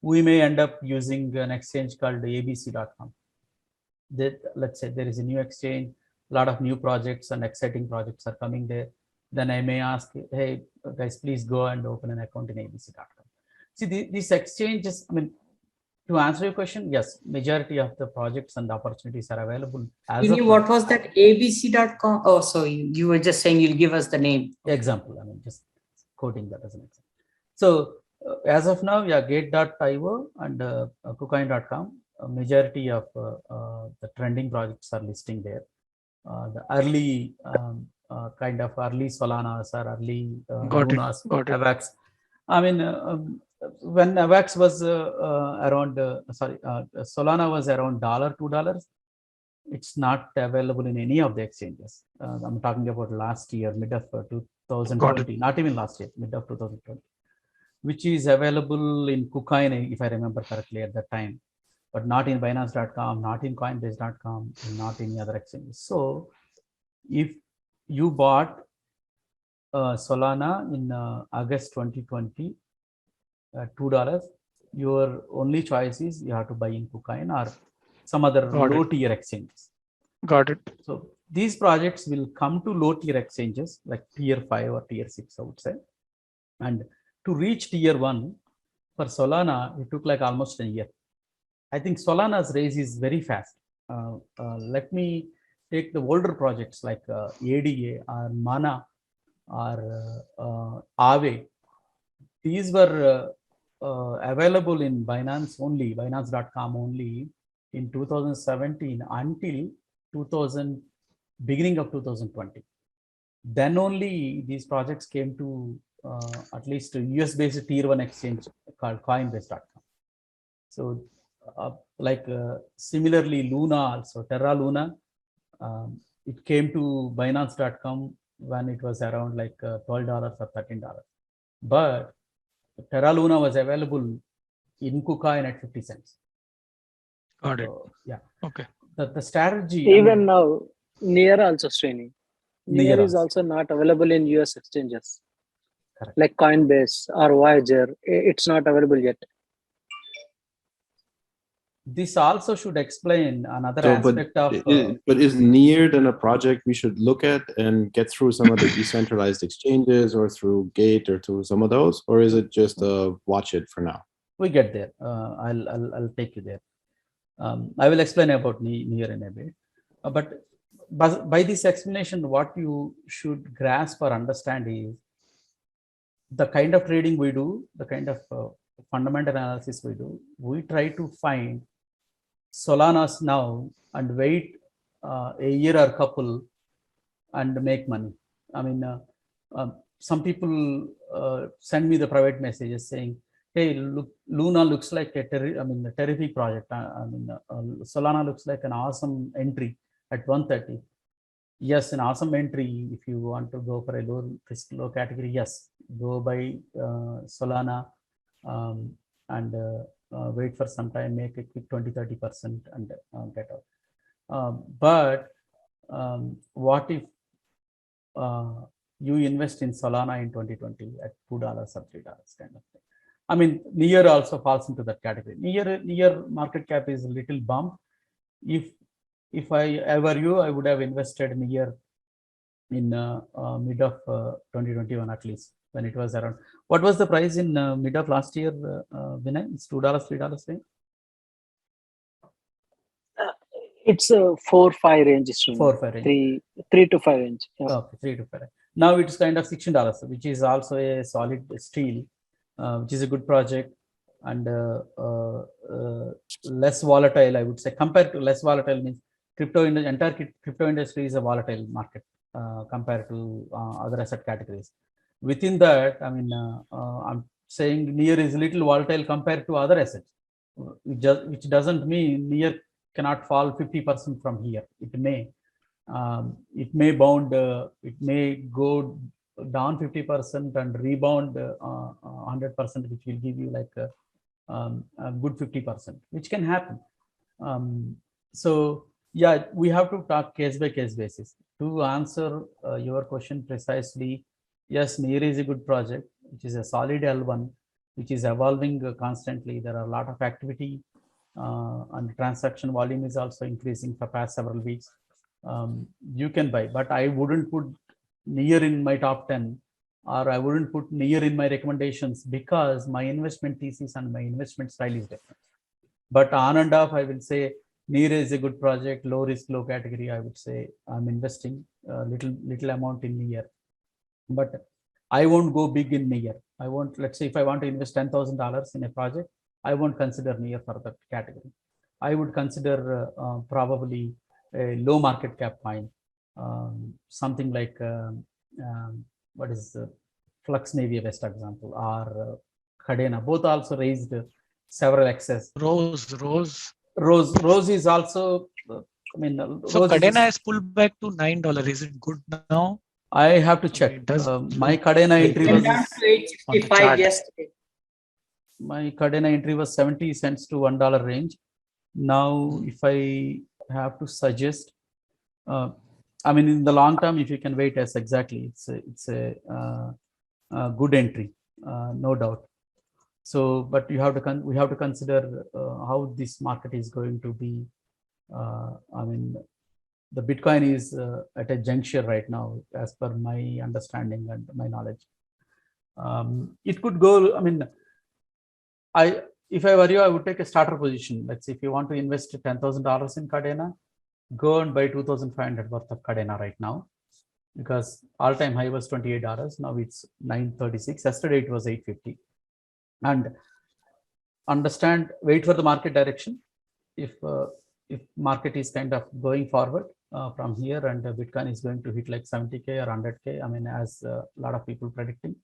we may end up using an exchange called abc.com. That let's say there is a new exchange, a lot of new projects and exciting projects are coming there. Then I may ask, hey guys, please go and open an account in abc.com. See, these exchanges, I mean, to answer your question, yes, majority of the projects and opportunities are available. As of What was that? abc.com? Oh, so you were just saying you'll give us the name. example. I mean, just quoting that as an example. So as of now, yeah, gate.io and KuCoin.com, a majority of the trending projects are listing there. The early kind of early Solanas or early Got it, Lunas, got it. AVAX. I mean, when AVAX was around, Solana was around $2. It's not available in any of the exchanges. I'm talking about last year, mid of 2020, not even last year, mid of 2020, which is available in KuCoin, if I remember correctly at that time, but not in Binance.com, not in Coinbase.com, and not any other exchanges. So if you bought Solana in August 2020, $2, your only choice is you have to buy in KuCoin or some other low tier exchanges. Got it. So these projects will come to low tier exchanges like tier 5 or tier 6, I would say. And to reach tier 1 for Solana, it took like almost a year. I think Solana's raise is very fast. Let me take the older projects like ADA or Mana or Aave. These were available in Binance only, Binance.com only in 2017 until beginning of 2020. Then only these projects came to at least a US-based tier 1 exchange called Coinbase.com. So similarly, Luna also, Terra Luna, it came to Binance.com when it was around like $12 or $13. But Terra Luna was available in KuCoin at 50 cents. Got it. So, yeah. Okay. The strategy. Even now, Near also, Srini. Near Near is also. also not available in US exchanges. Correct. Like Coinbase or Voyager, it's not available yet. This also should explain another So, aspect of. but is Near then a project we should look at and get through some of the decentralized exchanges or through Gate or through some of those, or is it just watch it for now? We get there. I'll take you there. I will explain about Near in a bit. But by this explanation, what you should grasp or understand is the kind of trading we do, the kind of fundamental analysis we do. We try to find Solanas now and wait a year or couple and make money. I mean, some people send me the private messages saying, "Hey, look, Luna looks like a terrific project. Solana looks like an awesome entry at 130." Yes, an awesome entry if you want to go for a low risk, low category. Yes, go by Solana and wait for some time, make a quick 20-30% and get out. But what if you invest in Solana in 2020 at $2 or $3 kind of thing? I mean, Near also falls into that category. Near market cap is a little bump. If I ever you, I would have invested Near in mid of 2021 at least, when it was around. What was the price in mid of last year, Vinay? It's $2, $3 range? It's a 4-5 range. 4-5 range. 3 to 5 range. Yeah. Okay, 3 to 5. Now it's kind of $16, which is also a solid steel, which is a good project and less volatile, I would say. Compared to less volatile means entire crypto industry is a volatile market compared to other asset categories. Within that, I mean, I'm saying Near is a little volatile compared to other assets, which doesn't mean Near cannot fall 50% from here. It may bound, it may go down 50% and rebound 100%, which will give you like a good 50%, which can happen. So yeah, we have to talk case by case basis. To answer your question precisely, yes, Near is a good project, which is a solid L1, which is evolving constantly. There are a lot of activity and transaction volume is also increasing for past several weeks. You can buy, but I wouldn't put Near in my top 10, or I wouldn't put Near in my recommendations because my investment thesis and my investment style is different. But on and off, I will say Near is a good project, low risk, low category. I would say I'm investing a little amount in Near, but I won't go big in Near. I won't, let's say if I want to invest $10,000 in a project, I won't consider Near for that category. I would consider probably a low market cap coin, something like what is Flux Navy, best example, or Cadena. Both also raised several excess. Rose is also. I mean, so Cadena has pulled back to $9. Is it good now? I have to check. My Cadena entry was down to 865 yesterday. My Cadena entry was 70 cents to $1 range. Now, if I have to suggest, I mean, in the long term, if you can wait, as exactly, it's a good entry, no doubt. So, but we have to consider how this market is going to be. I mean, the Bitcoin is at a juncture right now, as per my understanding and my knowledge. It could go. I mean, if I were you, I would take a starter position. Let's say if you want to invest $10,000 in Cadena, go and buy 2,500 worth of Cadena right now, because all-time high was $28. Now it's $936. Yesterday it was $850. And understand, wait for the market direction. If market is kind of going forward, from here, and Bitcoin is going to hit like 70K or 100K. I mean, as a lot of people predicting.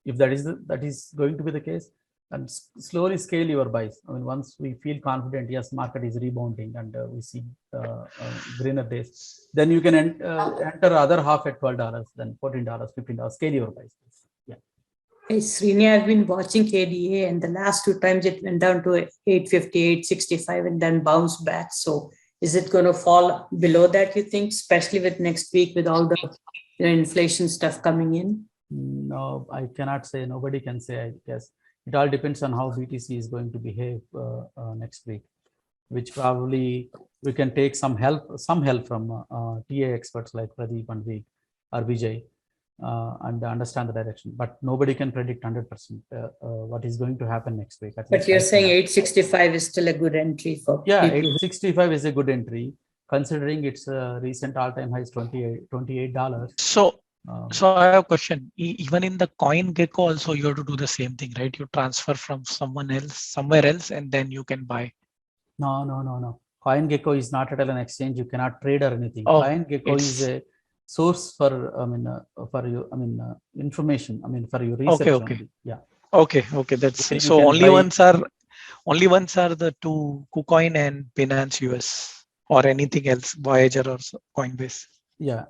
If that is going to be the case, and slowly scale your buys. I mean, once we feel confident, yes, market is rebounding and we see greener days, then you can enter other half at $12, then $14, $15. Scale your buys. Yeah. Hey, Srini, I've been watching KDA, and the last 2 times it went down to 850, 865, and then bounced back. So is it going to fall below that, you think, especially with next week with all the inflation stuff coming in? No, I cannot say. Nobody can say, I guess. It all depends on how BTC is going to behave next week, which probably we can take some help from TA experts like Pradeep and Vig or Vijay and understand the direction. But nobody can predict 100% what is going to happen next week. But you're saying 865 is still a good entry for yeah, people. 865 is a good entry considering its recent all-time highs $28. So I have a question. Even in the CoinGecko also, you have to do the same thing, right? You transfer from somewhere else, and then you can buy. No. CoinGecko is not at all an exchange. You cannot trade or anything. Oh, CoinGecko is a source for information. I mean, for your research. Okay. Only. Yeah. Okay. That's You so. can Only buy- ones are the two KuCoin and Binance US, or anything else, Voyager or Coinbase. Yeah.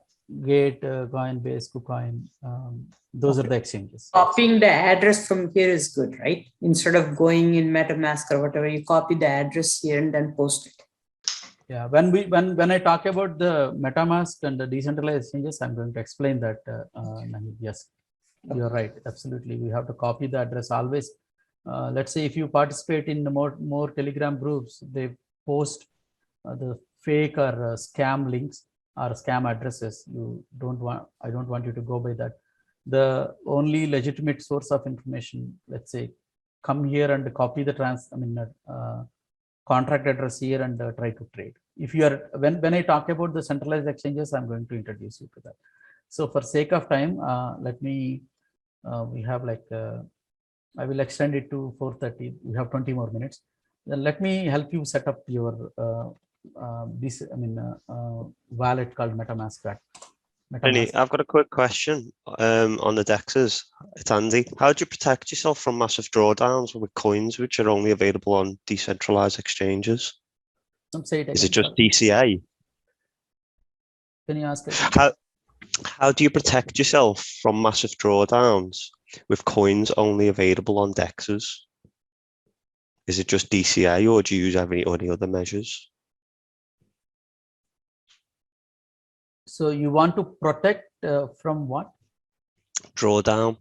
Gate, Coinbase, KuCoin. Those are the exchanges. Copying the address from here is good, right? Instead of going in MetaMask or whatever, you copy the address here and then post it. Yeah, when I talk about the MetaMask and the decentralized exchanges, I'm going to explain that. Nahid. Yes, you're right. Absolutely, we have to copy the address always. Let's say if you participate in the more Telegram groups, they post the fake or scam links or scam addresses. I don't want you to go by that. The only legitimate source of information, let's say, come here and copy the contract address here and try to trade. If you are when I talk about the centralized exchanges, I'm going to introduce you to that. So for sake of time, let me we have like I will extend it to 4:30. We have 20 more minutes. Then let me help you set up your wallet called MetaMask. Really, I've got a quick question on the DEXs. It's Andy. How do you protect yourself from massive drawdowns with coins which are only available on decentralized exchanges? Say it again. Is it just DCA? Can you ask again? How do you protect yourself from massive drawdowns with coins only available on DEXs? Is it just DCA, or do you use any other measures? So you want to protect from what? Drawdown.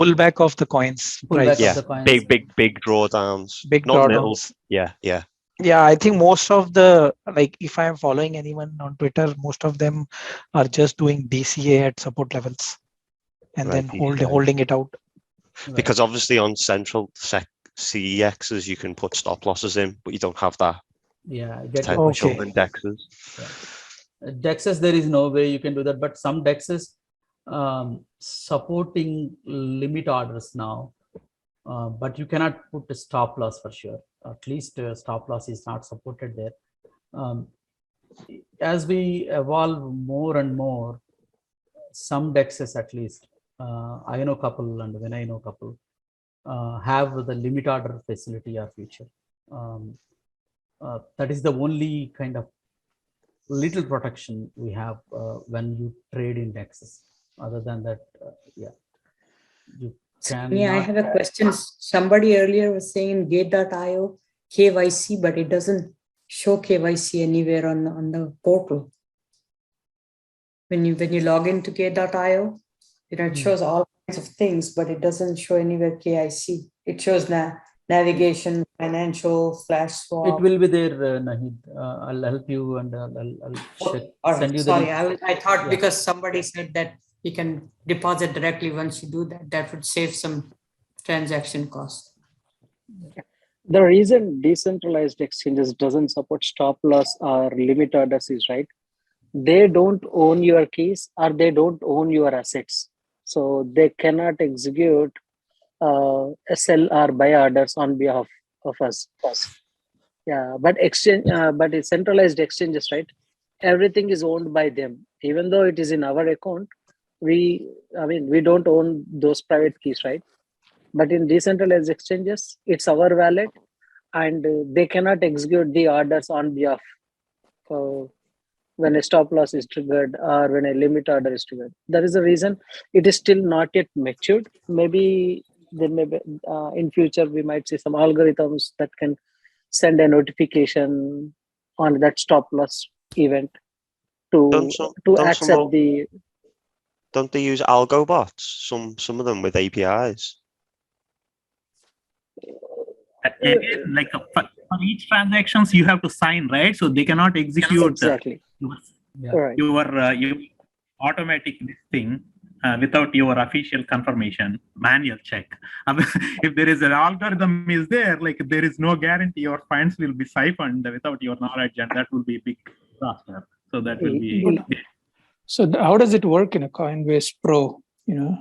Pullback of the coins. Pullback Yeah, of the coins. big drawdowns. Big Not little. drawdowns. Yeah. Yeah, I think most of the, like, if I'm following anyone on Twitter, most of them are just doing DCA at support levels and Right, then DCA. holding it out. Because obviously on central CEXs you can put stop losses in, but you don't have that Yeah, I get potential Okay. in DEXs. DEXs, there is no way you can do that, but some DEXs supporting limit orders now, but you cannot put a stop loss for sure. At least stop loss is not supported there. As we evolve more and more, some DEXs at least, INO couple and WinINO couple have the limit order facility or feature. That is the only kind of little protection we have when you trade in DEXs. Other than that, you can. Yeah, I have a question. Somebody earlier was saying in Gate.io KYC, but it doesn't show KYC anywhere on the portal. When you log into Gate.io, it shows all kinds of things, but it doesn't show anywhere KYC. It shows navigation, financial, flash swap. It will be there, Nahid. I'll help you and I'll send you the Sorry, link. I thought because somebody said that you can deposit directly once you do that, that would save some transaction cost. The reason decentralized exchanges doesn't support stop loss or limit orders is, right, they don't own your keys or they don't own your assets. So they cannot execute sell or buy orders on behalf of us. Yeah, but centralized exchanges, right, everything is owned by them. Even though it is in our account, we don't own those private keys, right? But in decentralized exchanges, it's our wallet, and they cannot execute the orders on behalf when a stop loss is triggered or when a limit order is triggered. That is the reason it is still not yet matured. Maybe there may be, in future we might see some algorithms that can send a notification on that stop loss event to accept the. Don't they use algo bots? Some of them with APIs. Again, like for each transactions you have to sign, right? So they cannot execute exactly your automatic this thing without your official confirmation, manual check. If there is an algorithm is there, like there is no guarantee your funds will be siphoned without your knowledge, and that will be a big disaster. So that will be. So how does it work in a Coinbase Pro?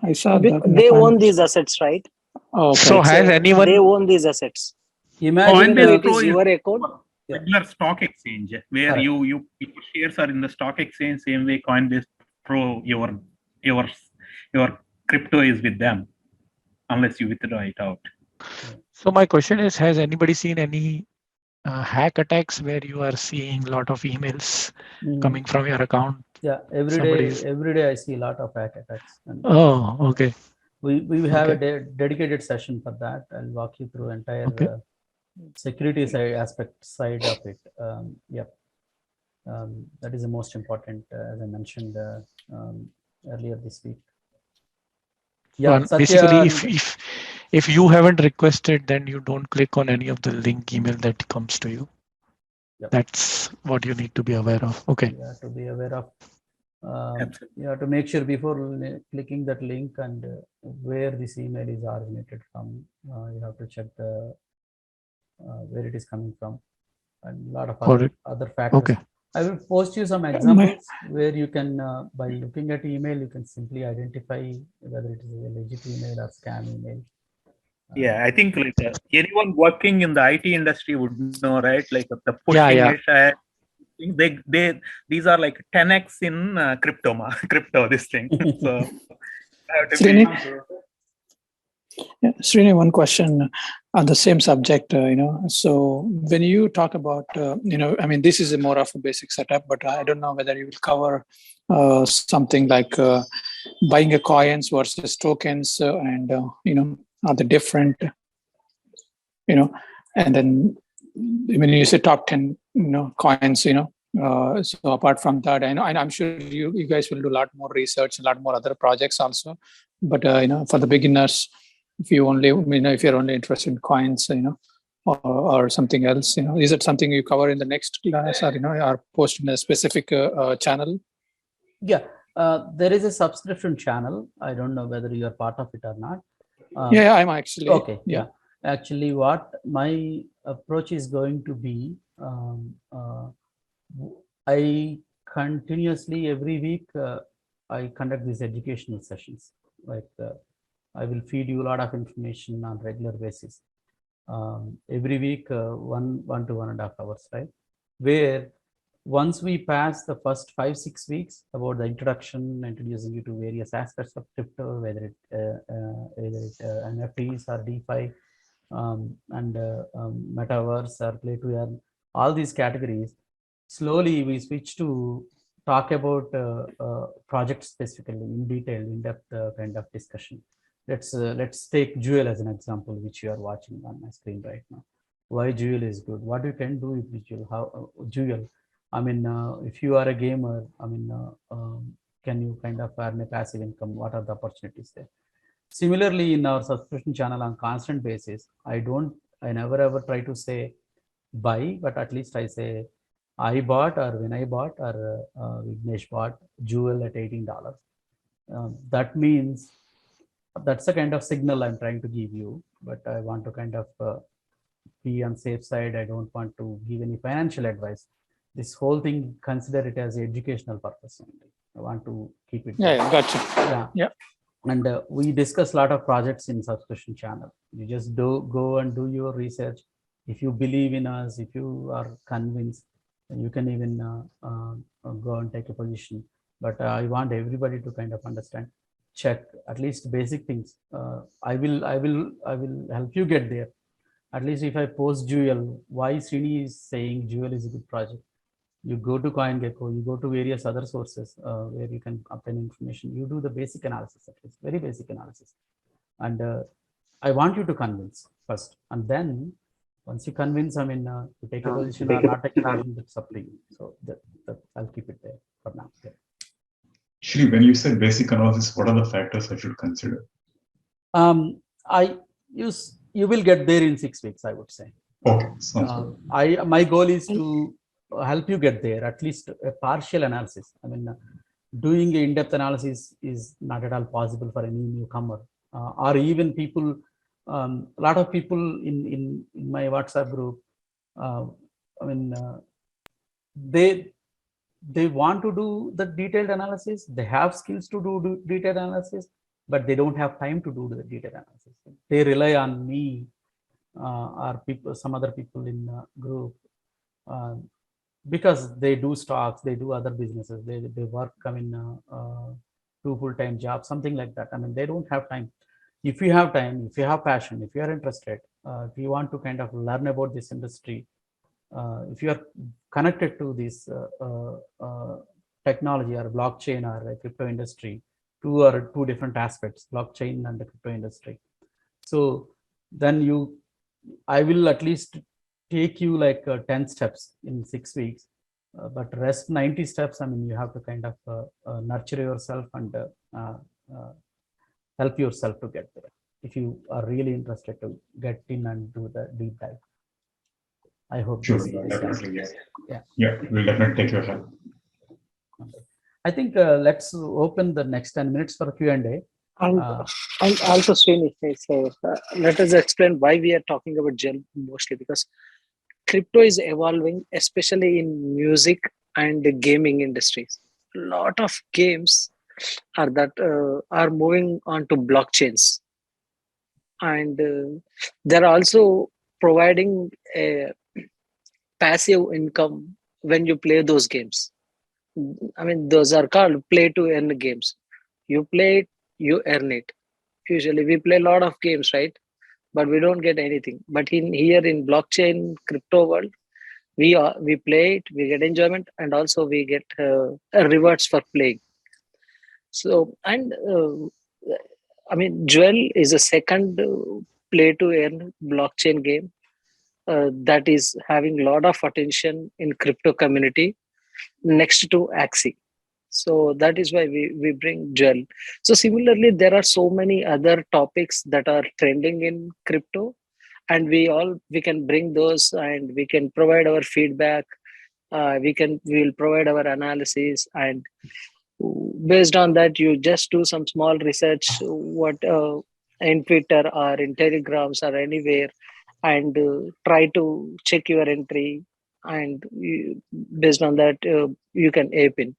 I saw that they own these assets, right? Oh, so has anyone? They own these assets. Imagine it is your account. Regular stock exchange where your shares are in the stock exchange, same way Coinbase Pro, your crypto is with them unless you withdraw it out. So my question is, has anybody seen any hack attacks where you are seeing a lot of emails coming from your account? Yeah, every day I see a lot of hack attacks. Oh, okay. We have a dedicated session for that. I'll walk you through entire security side side of it. That is the most important, as I mentioned earlier this week. Yeah, basically, if you haven't requested, then you don't click on any of the link email that comes to you. That's what you need to be aware of. Okay. Yeah, to be aware of. To make sure before clicking that link and where this email is originated from, you have to check the where it is coming from, and a lot of other factors. Okay. I will post you some examples where you can, by looking at email, you can simply identify whether it is a legit email or scam email. Yeah, I think like anyone working in the IT industry would know, right? Like the pushing these are like 10x in crypto this thing. So Srini, one question on the same subject. So when you talk about, this is more of a basic setup, but I don't know whether you will cover something like buying a coins versus tokens, and are they different? And then when you say top 10, coins, so apart from that, I know, and I'm sure you guys will do a lot more research, a lot more other projects also. But for the beginners, if you're only interested in coins, or something else, is it something you cover in the next class, or or post in a specific channel? Yeah, there is a subscription channel. I don't know whether you are part of it or not. Yeah, I'm actually. Okay. Yeah. Actually, what my approach is going to be, I continuously every week I conduct these educational sessions. Like I will feed you a lot of information on regular basis. Every week, 1 to 1.5 hours, right? Where once we pass the first 5-6 weeks about the introducing you to various aspects of crypto, whether it NFTs or DeFi, and metaverse or play to earn, all these categories, slowly we switch to talk about projects specifically in detail, in-depth kind of discussion. Let's take Jewel as an example, which you are watching on my screen right now. Why Jewel is good? What you can do with Jewel? How Jewel? I mean, if you are a gamer, I mean, can you kind of earn a passive income? What are the opportunities there? Similarly, in our subscription channel on constant basis, I never ever try to say buy, but at least I say I bought, or when I bought, or Vignesh bought Jewel at $18. That means that's a kind of signal I'm trying to give you, but I want to kind of be on safe side. I don't want to give any financial advice. This whole thing, consider it as an educational purpose only. I want to keep it. Yeah, gotcha. Yeah. And we discuss a lot of projects in subscription channel. You just go and do your research. If you believe in us, if you are convinced, You can even go and take a position. But I want everybody to kind of understand, check at least basic things. I will help you get there. At least if I post Jewel, why Srini is saying Jewel is a good project. You go to CoinGecko, you go to various other sources where you can obtain information. You do the basic analysis, at least very basic analysis. And I want you to convince first. And then once you convince, I mean, to take a position or not take a position, that's up to you. So that I'll keep it there for now. Yeah. Shri, when you say basic analysis, what are the factors I should consider? You will get there in 6 weeks, I would say. Okay, sounds good. My goal is to help you get there, at least a partial analysis. I mean, doing an in-depth analysis is not at all possible for any newcomer, or even people. A lot of people in my WhatsApp group. I mean, they want to do the detailed analysis. They have skills to do detailed analysis, but they don't have time to do the detailed analysis. They rely on me or people, some other people in the group, because they do stocks, they do other businesses, they work, I mean, 2 full-time jobs, something like that. I mean, they don't have time. If you have time, if you have passion, if you are interested, if you want to kind of learn about this industry, if you are connected to this technology or blockchain or crypto industry, two different aspects, blockchain and the crypto industry. So then I will at least take you like 10 steps in 6 weeks, but rest 90 steps, I mean, you have to kind of nurture yourself and help yourself to get there. If you are really interested to get in and do the deep dive. I hope. Sure, definitely, yeah. Yeah, we'll definitely take your help. I think let's open the next 10 minutes for Q&A. And also, Srini, so let us explain why we are talking about gel mostly, because crypto is evolving, especially in music and the gaming industries. A lot of games are moving on to blockchains, and they're also providing a passive income when you play those games. I mean, those are called play to earn games. You play it, you earn it. Usually we play a lot of games, right? But we don't get anything. But here in blockchain crypto world, we play it, we get enjoyment, and also we get rewards for playing. So, and I mean, Jewel is a second play to earn blockchain game that is having a lot of attention in crypto community next to Axie. So that is why we bring Jewel. So similarly, there are so many other topics that are trending in crypto, and we can bring those and we can provide our feedback. We will provide our analysis, and based on that, you just do some small research, what in Twitter or in Telegrams or anywhere, and try to check your entry, and based on that, you can ape in.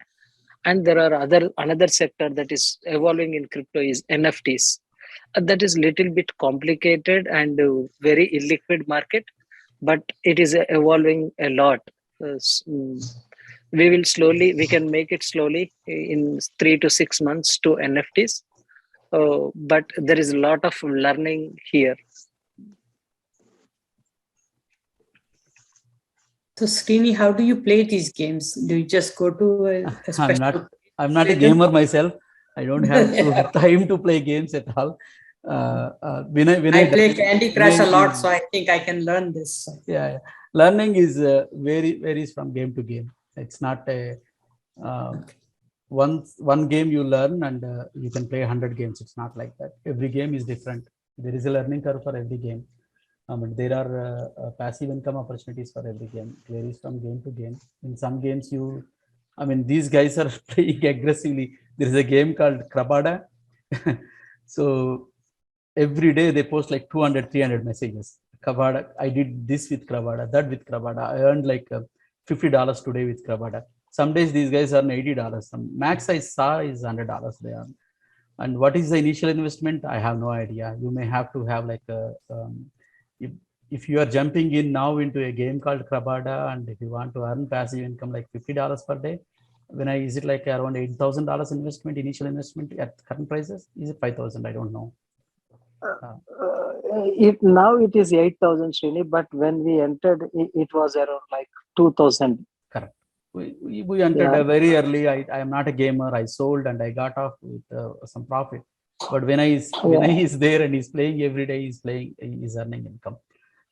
And there are another sector that is evolving in crypto is NFTs. That is little bit complicated and very illiquid market, but it is evolving a lot. We can make it slowly in 3 to 6 months to NFTs, but there is a lot of learning here. So Srini, how do you play these games? Do you just go to a special... I'm not a gamer myself. I don't have time to play games at all. When I play Candy Crush a lot, so I think I can learn this. Yeah. Learning is varies from game to game. It's not a one game you learn and you can play 100 games. It's not like that. Every game is different. There is a learning curve for every game. But there are passive income opportunities for every game. It varies from game to game. In some games, these guys are playing aggressively. There is a game called Krabada. So every day they post like 200, 300 messages. Krabada, I did this with Krabada, that with Krabada. I earned like $50 today with Krabada. Some days these guys earn $80. Some max I saw is $100 they earn. And what is the initial investment? I have no idea. You may have to have like if you are jumping in now into a game called Krabada, and if you want to earn passive income like $50 per day, is it like around $8,000 investment, initial investment at current prices? Is it 5,000? I don't know. Now it is 8,000, Srini, but when we entered, it was around like 2,000. Correct. We entered very early. I am not a gamer. I sold and I got off with some profit. But when I is there and he's playing every day, he's earning income.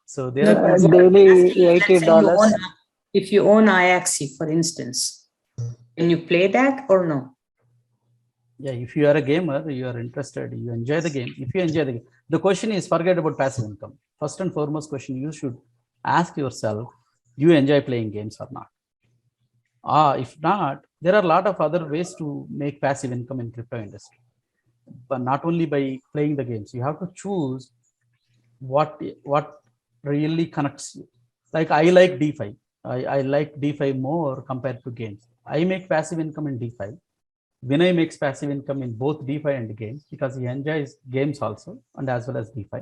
So there are daily $80. If you own IAXI, for instance, can you play that or no? Yeah, if you are a gamer, you are interested, you enjoy the game. If you enjoy the game, the question is forget about passive income. First and foremost question you should ask yourself, do you enjoy playing games or not? If not, there are a lot of other ways to make passive income in crypto industry. But not only by playing the games, you have to choose what really connects you. Like I like DeFi. I like DeFi more compared to games. I make passive income in DeFi. Vinay makes passive income in both DeFi and games because he enjoys games also and as well as DeFi.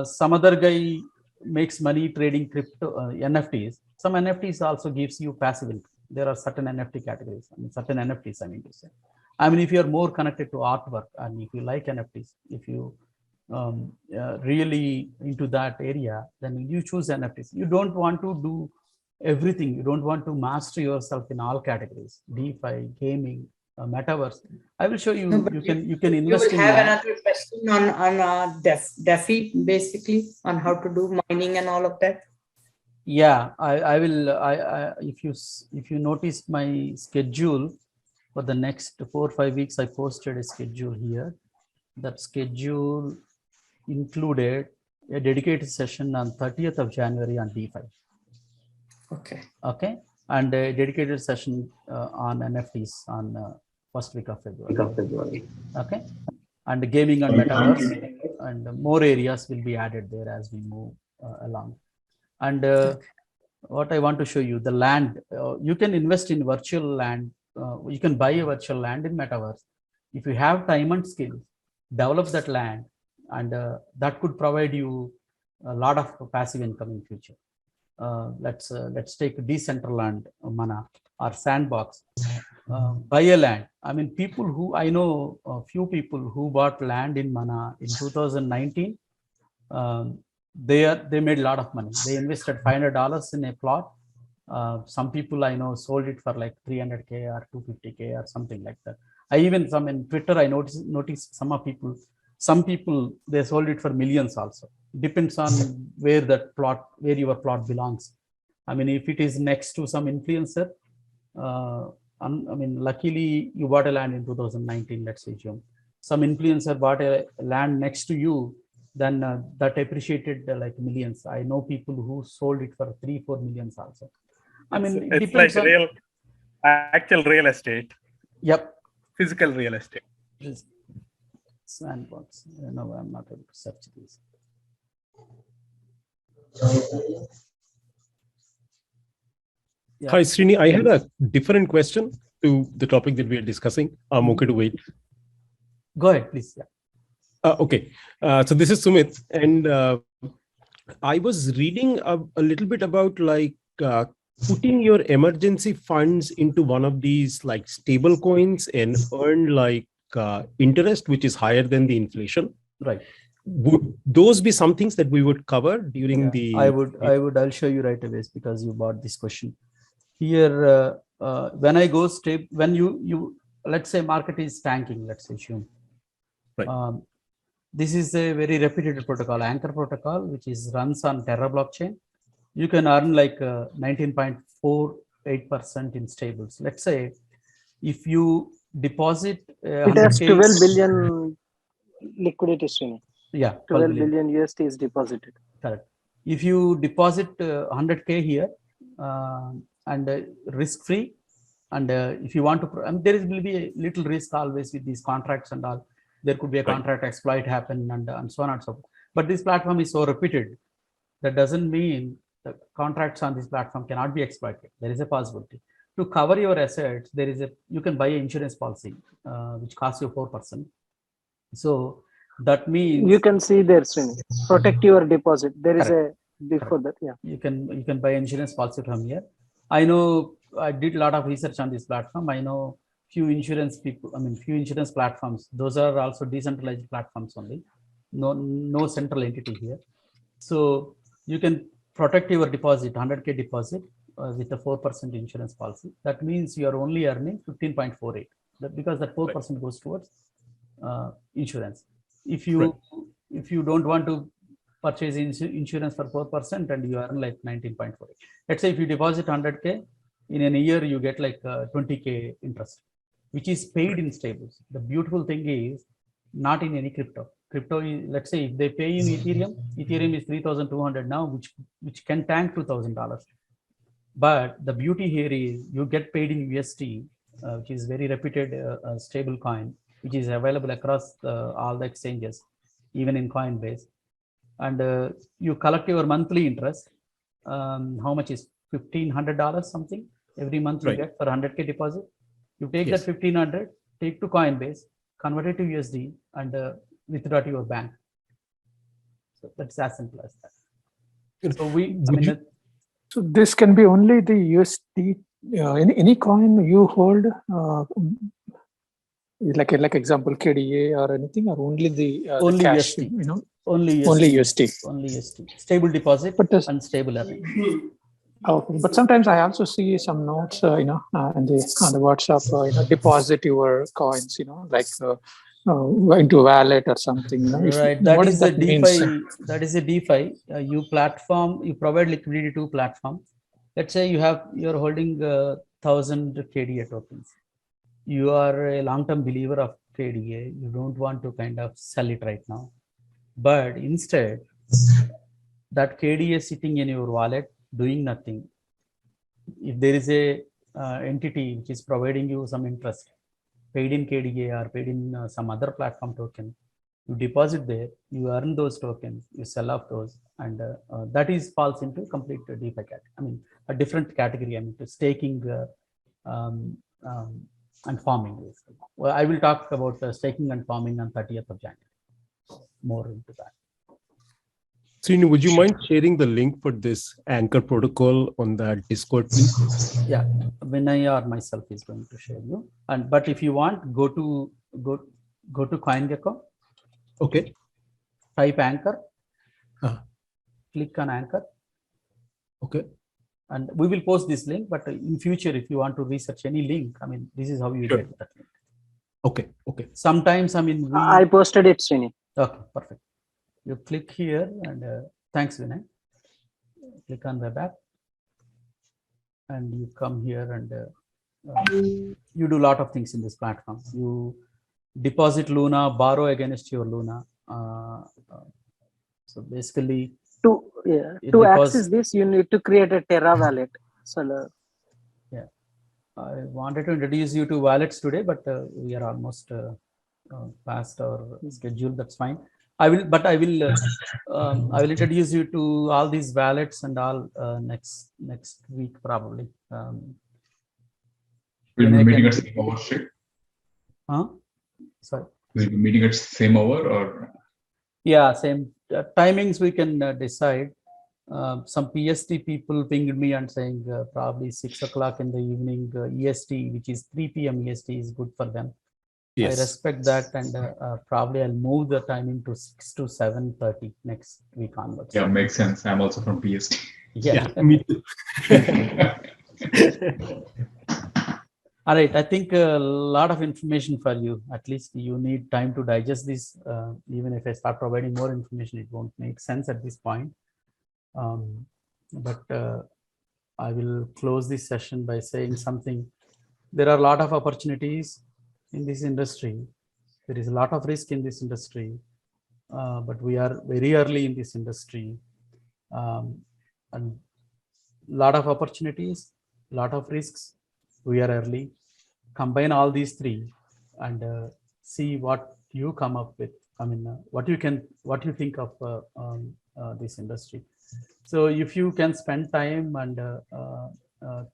Some other guy makes money trading crypto NFTs. Some NFTs also gives you passive income. There are certain NFT categories. Certain NFTs, I mean to say. If you're more connected to artwork and if you like NFTs, if you really into that area, then you choose NFTs. You don't want to do everything. You don't want to master yourself in all categories: DeFi, gaming, metaverse. I will show you. No, you can invest you will have another question on DeFi, basically on how to do mining and all of that. Yeah, I will. If you notice my schedule for the next 4 or 5 weeks, I posted a schedule here. That schedule included a dedicated session on 30th of January on DeFi. Okay, and a dedicated session on NFTs on first week of February. Okay, and gaming and metaverse, and more areas will be added there as we move along. And what I want to show you, the land, you can invest in virtual land. You can buy a virtual land in metaverse. If you have time and skill, develop that land, and that could provide you a lot of passive income in future. Let's take Decentraland, Mana, or Sandbox. Buy a land. People who I know, a few people who bought land in Mana in 2019. They made a lot of money. They invested $500 in a plot. Some people I know sold it for like 300K or 250K or something like that. Some in Twitter, I noticed some people they sold it for millions also. Depends on where your plot belongs. If it is next to some influencer, luckily you bought a land in 2019, let's assume. Some influencer bought a land next to you, then that appreciated like millions. I know people who sold it for 3-4 millions also. It's like actual real estate. Yep. Physical real estate. Sandbox. No, I'm not able to search these. Yeah. Hi, Srini. I had a different question to the topic that we are discussing. I'm okay to wait. Go ahead, please. Yeah. Okay. So this is Sumit, and I was reading a little bit about putting your emergency funds into one of these like stable coins and earn like interest, which is higher than the inflation. Right. Would those be some things that we would cover during the? I'll show you right away because you bought this question. Here, when I go stable, when you let's say market is tanking, let's assume. Right. This is a very reputed protocol, Anchor protocol, which runs on Terra blockchain. You can earn like 19.48% in stables. Let's say if you deposit it has 12 billion liquidity stream. Yeah, 12 billion USD is deposited. Correct. If you deposit 100K here and risk free, and if you want to, there will be a little risk always with these contracts and all. There could be a contract exploit happen and so on and so forth. But this platform is so repeated. That doesn't mean the contracts on this platform cannot be exploited. There is a possibility. To cover your assets, you can buy an insurance policy, which costs you 4%. So That means You can see there, Srini. Protect your deposit. There is Correct. a before that. Yeah. you can buy insurance policy from here. I know I did a lot of research on this platform. I know few insurance people, few insurance platforms. Those are also decentralized platforms only. No central entity here. So you can protect your deposit, 100K deposit with a 4% insurance policy. That means you are only earning 15.48 because that 4% goes towards insurance. If you don't want to purchase insurance for 4% and you earn like 19.48. Let's say if you deposit 100K, in a year you get like 20K interest, which is paid in stables. The beautiful thing is not in any crypto. Crypto is, let's say if they pay in Ethereum is 3,200 now, which can tank $2,000. But the beauty here is you get paid in USD, which is very reputed stable coin, which is available across all the exchanges, even in Coinbase. And you collect your monthly interest. How much is $1,500 something every month you get for 100K deposit? You take that 1,500, take to Coinbase, convert it to USD, and withdraw to your bank. So that's as simple as that. So so this can be only the USD. Any coin you hold, like example KDA or anything, or only the only cash, USD. Only USD. Only USD. Stable deposit and stable earning. Okay, but sometimes I also see some notes, on the WhatsApp, deposit your coins, like into a wallet or something. Right. That is a DeFi. That is a DeFi. You provide liquidity to platform. Let's say you're holding 1,000 KDA tokens. You are a long-term believer of KDA. You don't want to kind of sell it right now, but instead that KDA sitting in your wallet doing nothing. If there is a entity which is providing you some interest, paid in KDA or paid in some other platform token, you deposit there, you earn those tokens, you sell off those, and that falls into complete DeFi category. A different category. To staking and farming. Well, I will talk about staking and farming on 30th of January. More into that. Srini, would you mind sharing the link for this Anchor protocol on the Discord, please? Yeah, Vinay or myself is going to share you. But if you want, go to CoinGecko. Okay. Type Anchor. Click on Anchor. Okay. And we will post this link. But in future, if you want to research any link, this is how you get that link. Okay. Okay. Sometimes, I posted it, Srini. Okay, perfect. You click here and thanks, Vinay. Click on web app and you come here and you do a lot of things in this platform. You deposit Luna, borrow against your Luna. So basically, to access this, you need to create a Terra wallet. So, yeah, I wanted to introduce you to wallets today, but we are almost past our schedule. That's fine. I will introduce you to all these wallets and all next week probably. We'll be meeting at same hour, Huh? Sorry. We'll be meeting at same hour or? Yeah, same timings we can decide. Some PST people pinged me and saying probably 6 o'clock in the evening EST, which is 3 p.m. EST is good for them. Yes. I respect that, and probably I'll move the timing to 6 to 7:30 next week onwards. Yeah, makes sense. I'm also from PST. Yeah, me too. All right, I think a lot of information for you. At least you need time to digest this. Even if I start providing more information, it won't make sense at this point. But I will close this session by saying something. There are a lot of opportunities in this industry. There is a lot of risk in this industry, but we are very early in this industry. And a lot of opportunities, a lot of risks. We are early. Combine all these three and see what you come up with. What you think of this industry. So if you can spend time and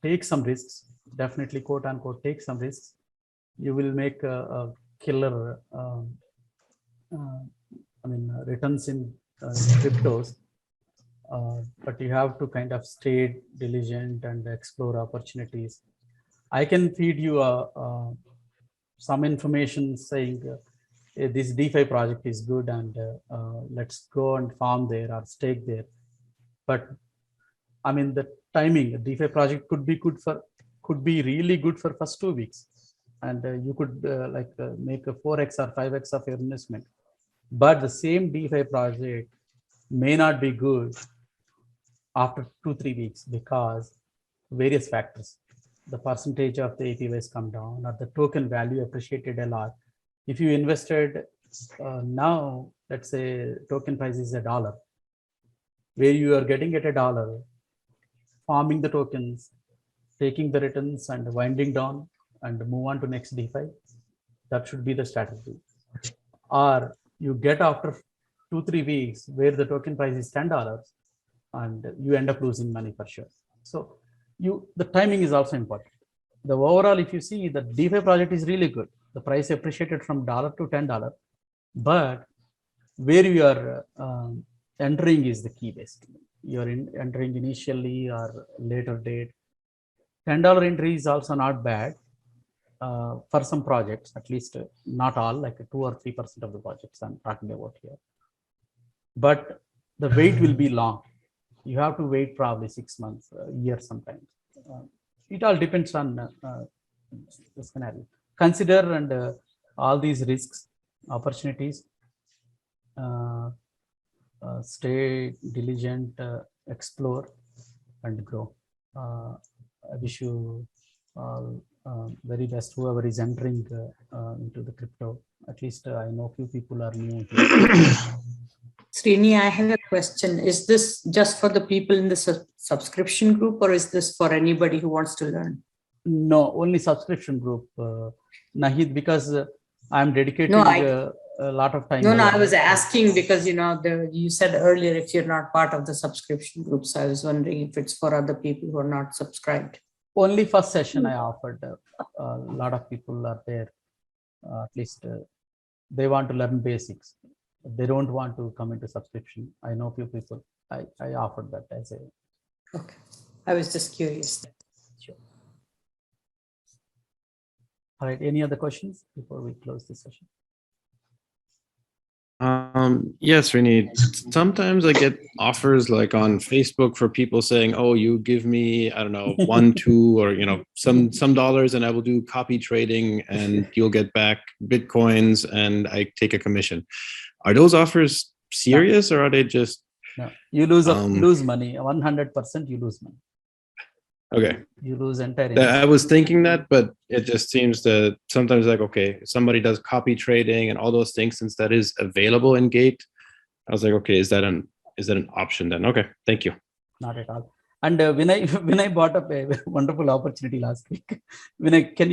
take some risks, definitely quote unquote take some risks, you will make a killer returns in cryptos, but you have to kind of stay diligent and explore opportunities. I can feed you some information saying this DeFi project is good and let's go and farm there or stake there. But the timing, a DeFi project could be really good for first 2 weeks, and you could make a 4x or 5x of your investment. But the same DeFi project may not be good after 2-3 weeks because various factors. The percentage of the APYs come down, or the token value appreciated a lot. If you invested now, let's say token price is $1, where you are getting at $1, farming the tokens, taking the returns and winding down and move on to next DeFi, that should be the strategy. Or you get after 2-3 weeks where the token price is $10 and you end up losing money for sure. So the timing is also important. The overall, if you see, the DeFi project is really good. The price appreciated from $1 to $10, but where you are entering is the key. Basically, you are entering initially or later date. $10 entry is also not bad for some projects, at least not all, like 2 or 3% of the projects I'm talking about here. But the wait will be long. You have to wait probably 6 months, a year sometimes. It all depends on the scenario. Consider and all these risks, opportunities. Stay diligent, explore, and grow. I wish you all very best, whoever is entering into the crypto. At least I know few people are new. Srini, I have a question. Is this just for the people in the subscription group, or is this for anybody who wants to learn? No, only subscription group, Nahid, because I'm dedicating a lot of time. No, I was asking because, you said earlier if you're not part of the subscription group. So I was wondering if it's for other people who are not subscribed. Only first session I offered. A lot of people are there. At least they want to learn basics. They don't want to come into subscription. I know few people. I offered that as a. Okay. I was just curious. Sure. All right. Any other questions before we close this session? Yes, Rini. Sometimes I get offers like on Facebook for people saying, "Oh, you give me, I don't know, 1, 2, or some dollars, and I will do copy trading, and you'll get back Bitcoins, and I take a commission." Are those offers serious, or are they just? No, you lose money. 100% you lose money. Okay. You lose entire. I was thinking that, but it just seems that sometimes okay, somebody does copy trading and all those things, since that is available in Gate. I was like, okay, is that an option then? Okay, thank you. Not at all. And when I brought up a wonderful opportunity last week, can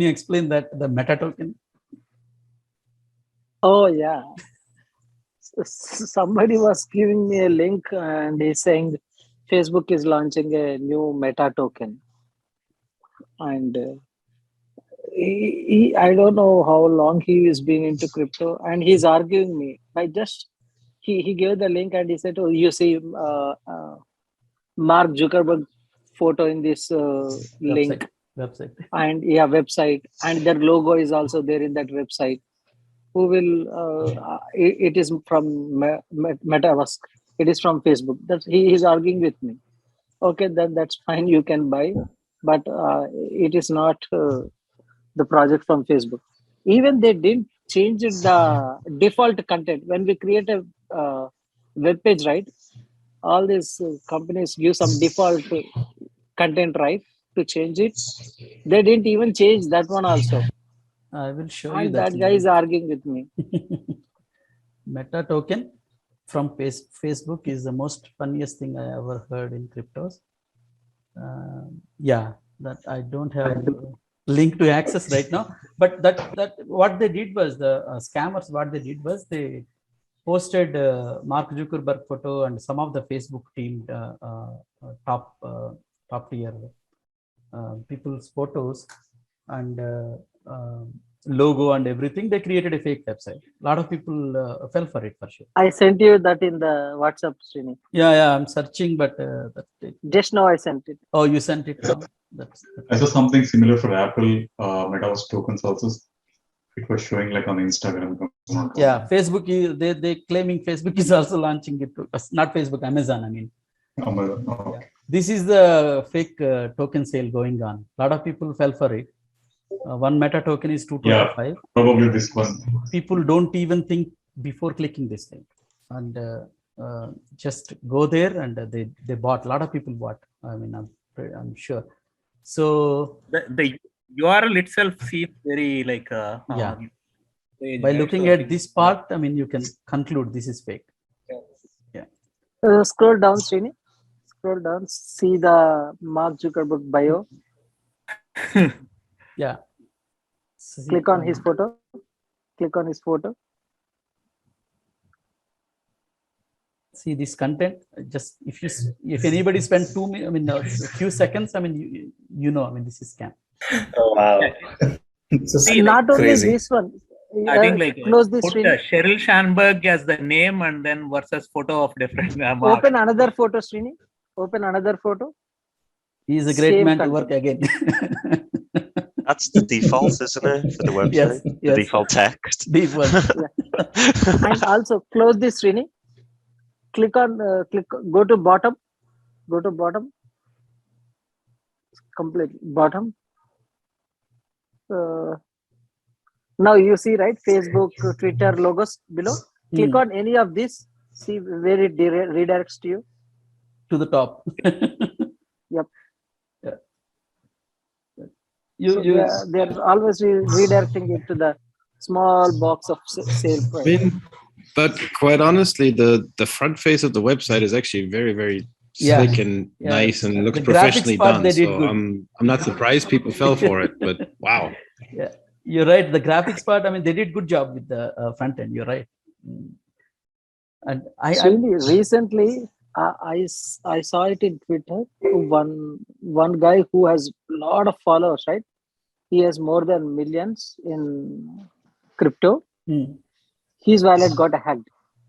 you explain that the Meta token? Oh yeah. Somebody was giving me a link and he's saying Facebook is launching a new Meta token, and I don't know how long he is being into crypto, and he's arguing me. He gave the link and he said, "Oh, you see Mark Zuckerberg photo in this link website, and website, and their logo is also there in that website. Who will? It is from Metaverse. It is from Facebook." He is arguing with me. Okay, then that's fine. You can buy, but it is not the project from Facebook. Even they didn't change the default content when we create a web page, right? All these companies give some default content, right, to change it. They didn't even change that one also. I will show you and that. Guy is arguing with me. Meta token from Facebook is the most funniest thing I ever heard in cryptos. That I don't have a link to access right now, but that what they did was the scammers. What they did was they posted Mark Zuckerberg photo and some of the Facebook team top tier people's photos, and logo and everything, they created a fake website. A lot of people fell for it for sure. I sent you that in the WhatsApp, Srini. Yeah, I'm searching, but just now I sent it. Oh, you sent it now? I saw something similar for Apple Metaverse tokens also. It was showing like on Instagram. Yeah, Facebook, they claiming Facebook is also launching it. Not Facebook, Amazon, I mean. Amazon. Oh, okay. Yeah. This is the fake token sale going on. A lot of people fell for it. One Meta token is 225. Yeah, probably this one. People don't even think before clicking this thing, and just go there and they bought. A lot of people bought. I mean, I'm sure. So the URL itself seems very like yeah. Strange, By right? looking So at this part, I mean, you can conclude this is fake. Yeah. Scroll down, Srini. Scroll down. See the Mark Zuckerberg bio. Yeah. Click on his photo. Click on his photo. See this content. Just if anybody spent a few seconds, I mean, you know, I mean, this is scam. Oh wow! See, Not only crazy. this one. I think like close this. put Sheryl Sandberg as the name and then versus photo of different. Open another photo, Srini. Open another photo. He is a great Same man to content. work again. That's the default, isn't it, for the website? Yes, The yes. default text. Default. And also close this, Srini. Click on. Go to bottom. Go to bottom. Complete bottom. Now you see, right? Facebook, Twitter logos below. Click on any of this. See where it redirects to you. To the top. Yep. Yeah. They're always redirecting it to the small box of sale I price. mean, but quite honestly, the front face of the website is actually very, very Yeah. slick and Yeah. nice and looks The graphics professionally part done. they did So good. I'm not surprised people fell for it, but wow. Yeah, you're right. The graphics part, I mean, they did good job with the front end. You're right. And Recently, I saw it in Twitter. One guy who has a lot of followers, right? He has more than millions in crypto. His wallet got hacked.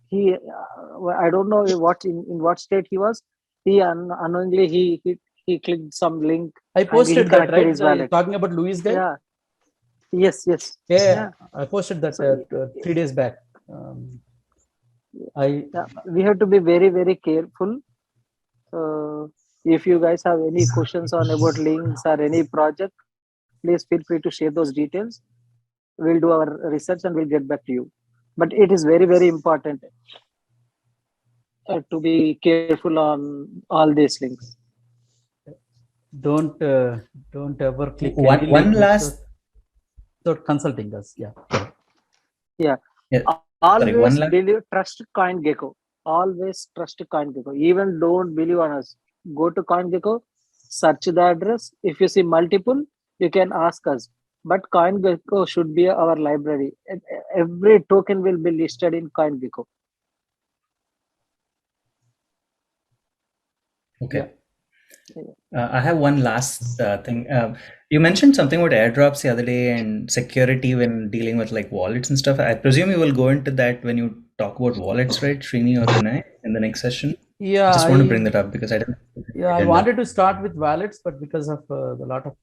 He, I don't know in what state he was. He unknowingly he clicked some link. I posted and he that, connected right? his wallet. Talking about Luis guy? Yeah. Yes. Yeah. I posted that 3 days back. We have to be very, very careful. If you guys have any questions on about links or any project, please feel free to share those details. We'll do our research and we'll get back to you. But it is very, very important to be careful on all these links. Don't ever click One last. without consulting us. Yeah. Yeah. Always trust CoinGecko. Always trust CoinGecko. Even don't believe on us. Go to CoinGecko, search the address. If you see multiple, you can ask us. But CoinGecko should be our library. Every token will be listed in CoinGecko. Okay. I have one last thing. You mentioned something about airdrops the other day and security when dealing with like wallets and stuff. I presume you will go into that when you talk about wallets, right, Srini or Vinay, in the next session? Yeah. I just want to bring that up because I didn't. Yeah, I wanted to start with wallets, but because of the lot of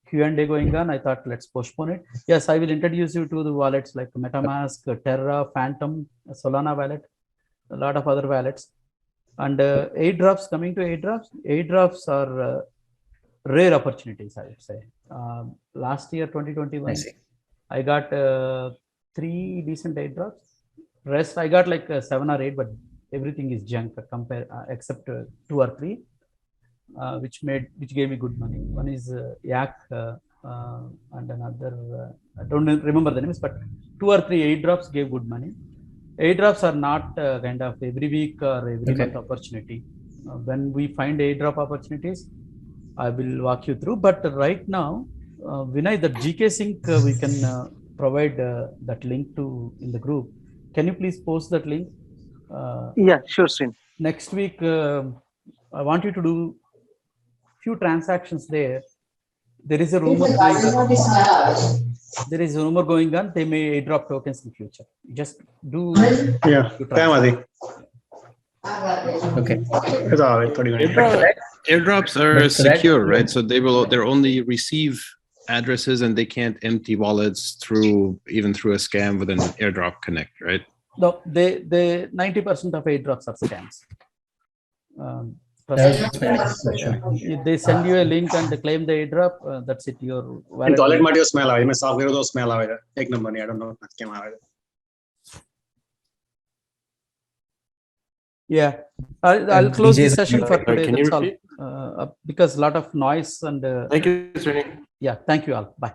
Q&A going on, I thought let's postpone it. Yes, I will introduce you to the wallets like MetaMask, Terra, Phantom, Solana wallet, a lot of other wallets. And airdrops, coming to airdrops are rare opportunities, I would say. Last year, 2021, I got 3 decent airdrops. Rest, I got like 7 or 8, but everything is junk except 2 or 3, which gave me good money. One is Yak and another, I don't remember the names, but 2 or 3 airdrops gave good money. Airdrops are not kind of every week or every month opportunity. When we find airdrop opportunities, I will walk you through. But right now, Vinay, the GK Sync, we can provide that link to in the group. Can you please post that link? Yeah, sure, Srin. Next week, I want you to do few transactions there. There is a rumor. there is a rumor going on. They may airdrop tokens in future. Just do. Yeah. Okay. Airdrops are secure, right? So they're only receive addresses and they can't empty wallets even through a scam with an airdrop connect, right? No, they 90% of airdrops are scams. If they send you a link and they claim the airdrop, that's it. Your wallet. Toilet में smell आवे, मैं साफ करूँ तो smell आवे, एक number नहीं, I don't know क्या आवे. Yeah, I'll close this session for today. Can you That's all. repeat? Because a lot of noise and. Thank you, Srini. Yeah, thank you all. Bye.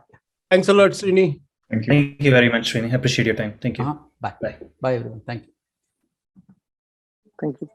Thanks a lot, Srini. Thank you. Thank you very much, Srini. Appreciate your time. Thank you. Bye. Bye, everyone. Thank you. Thank you.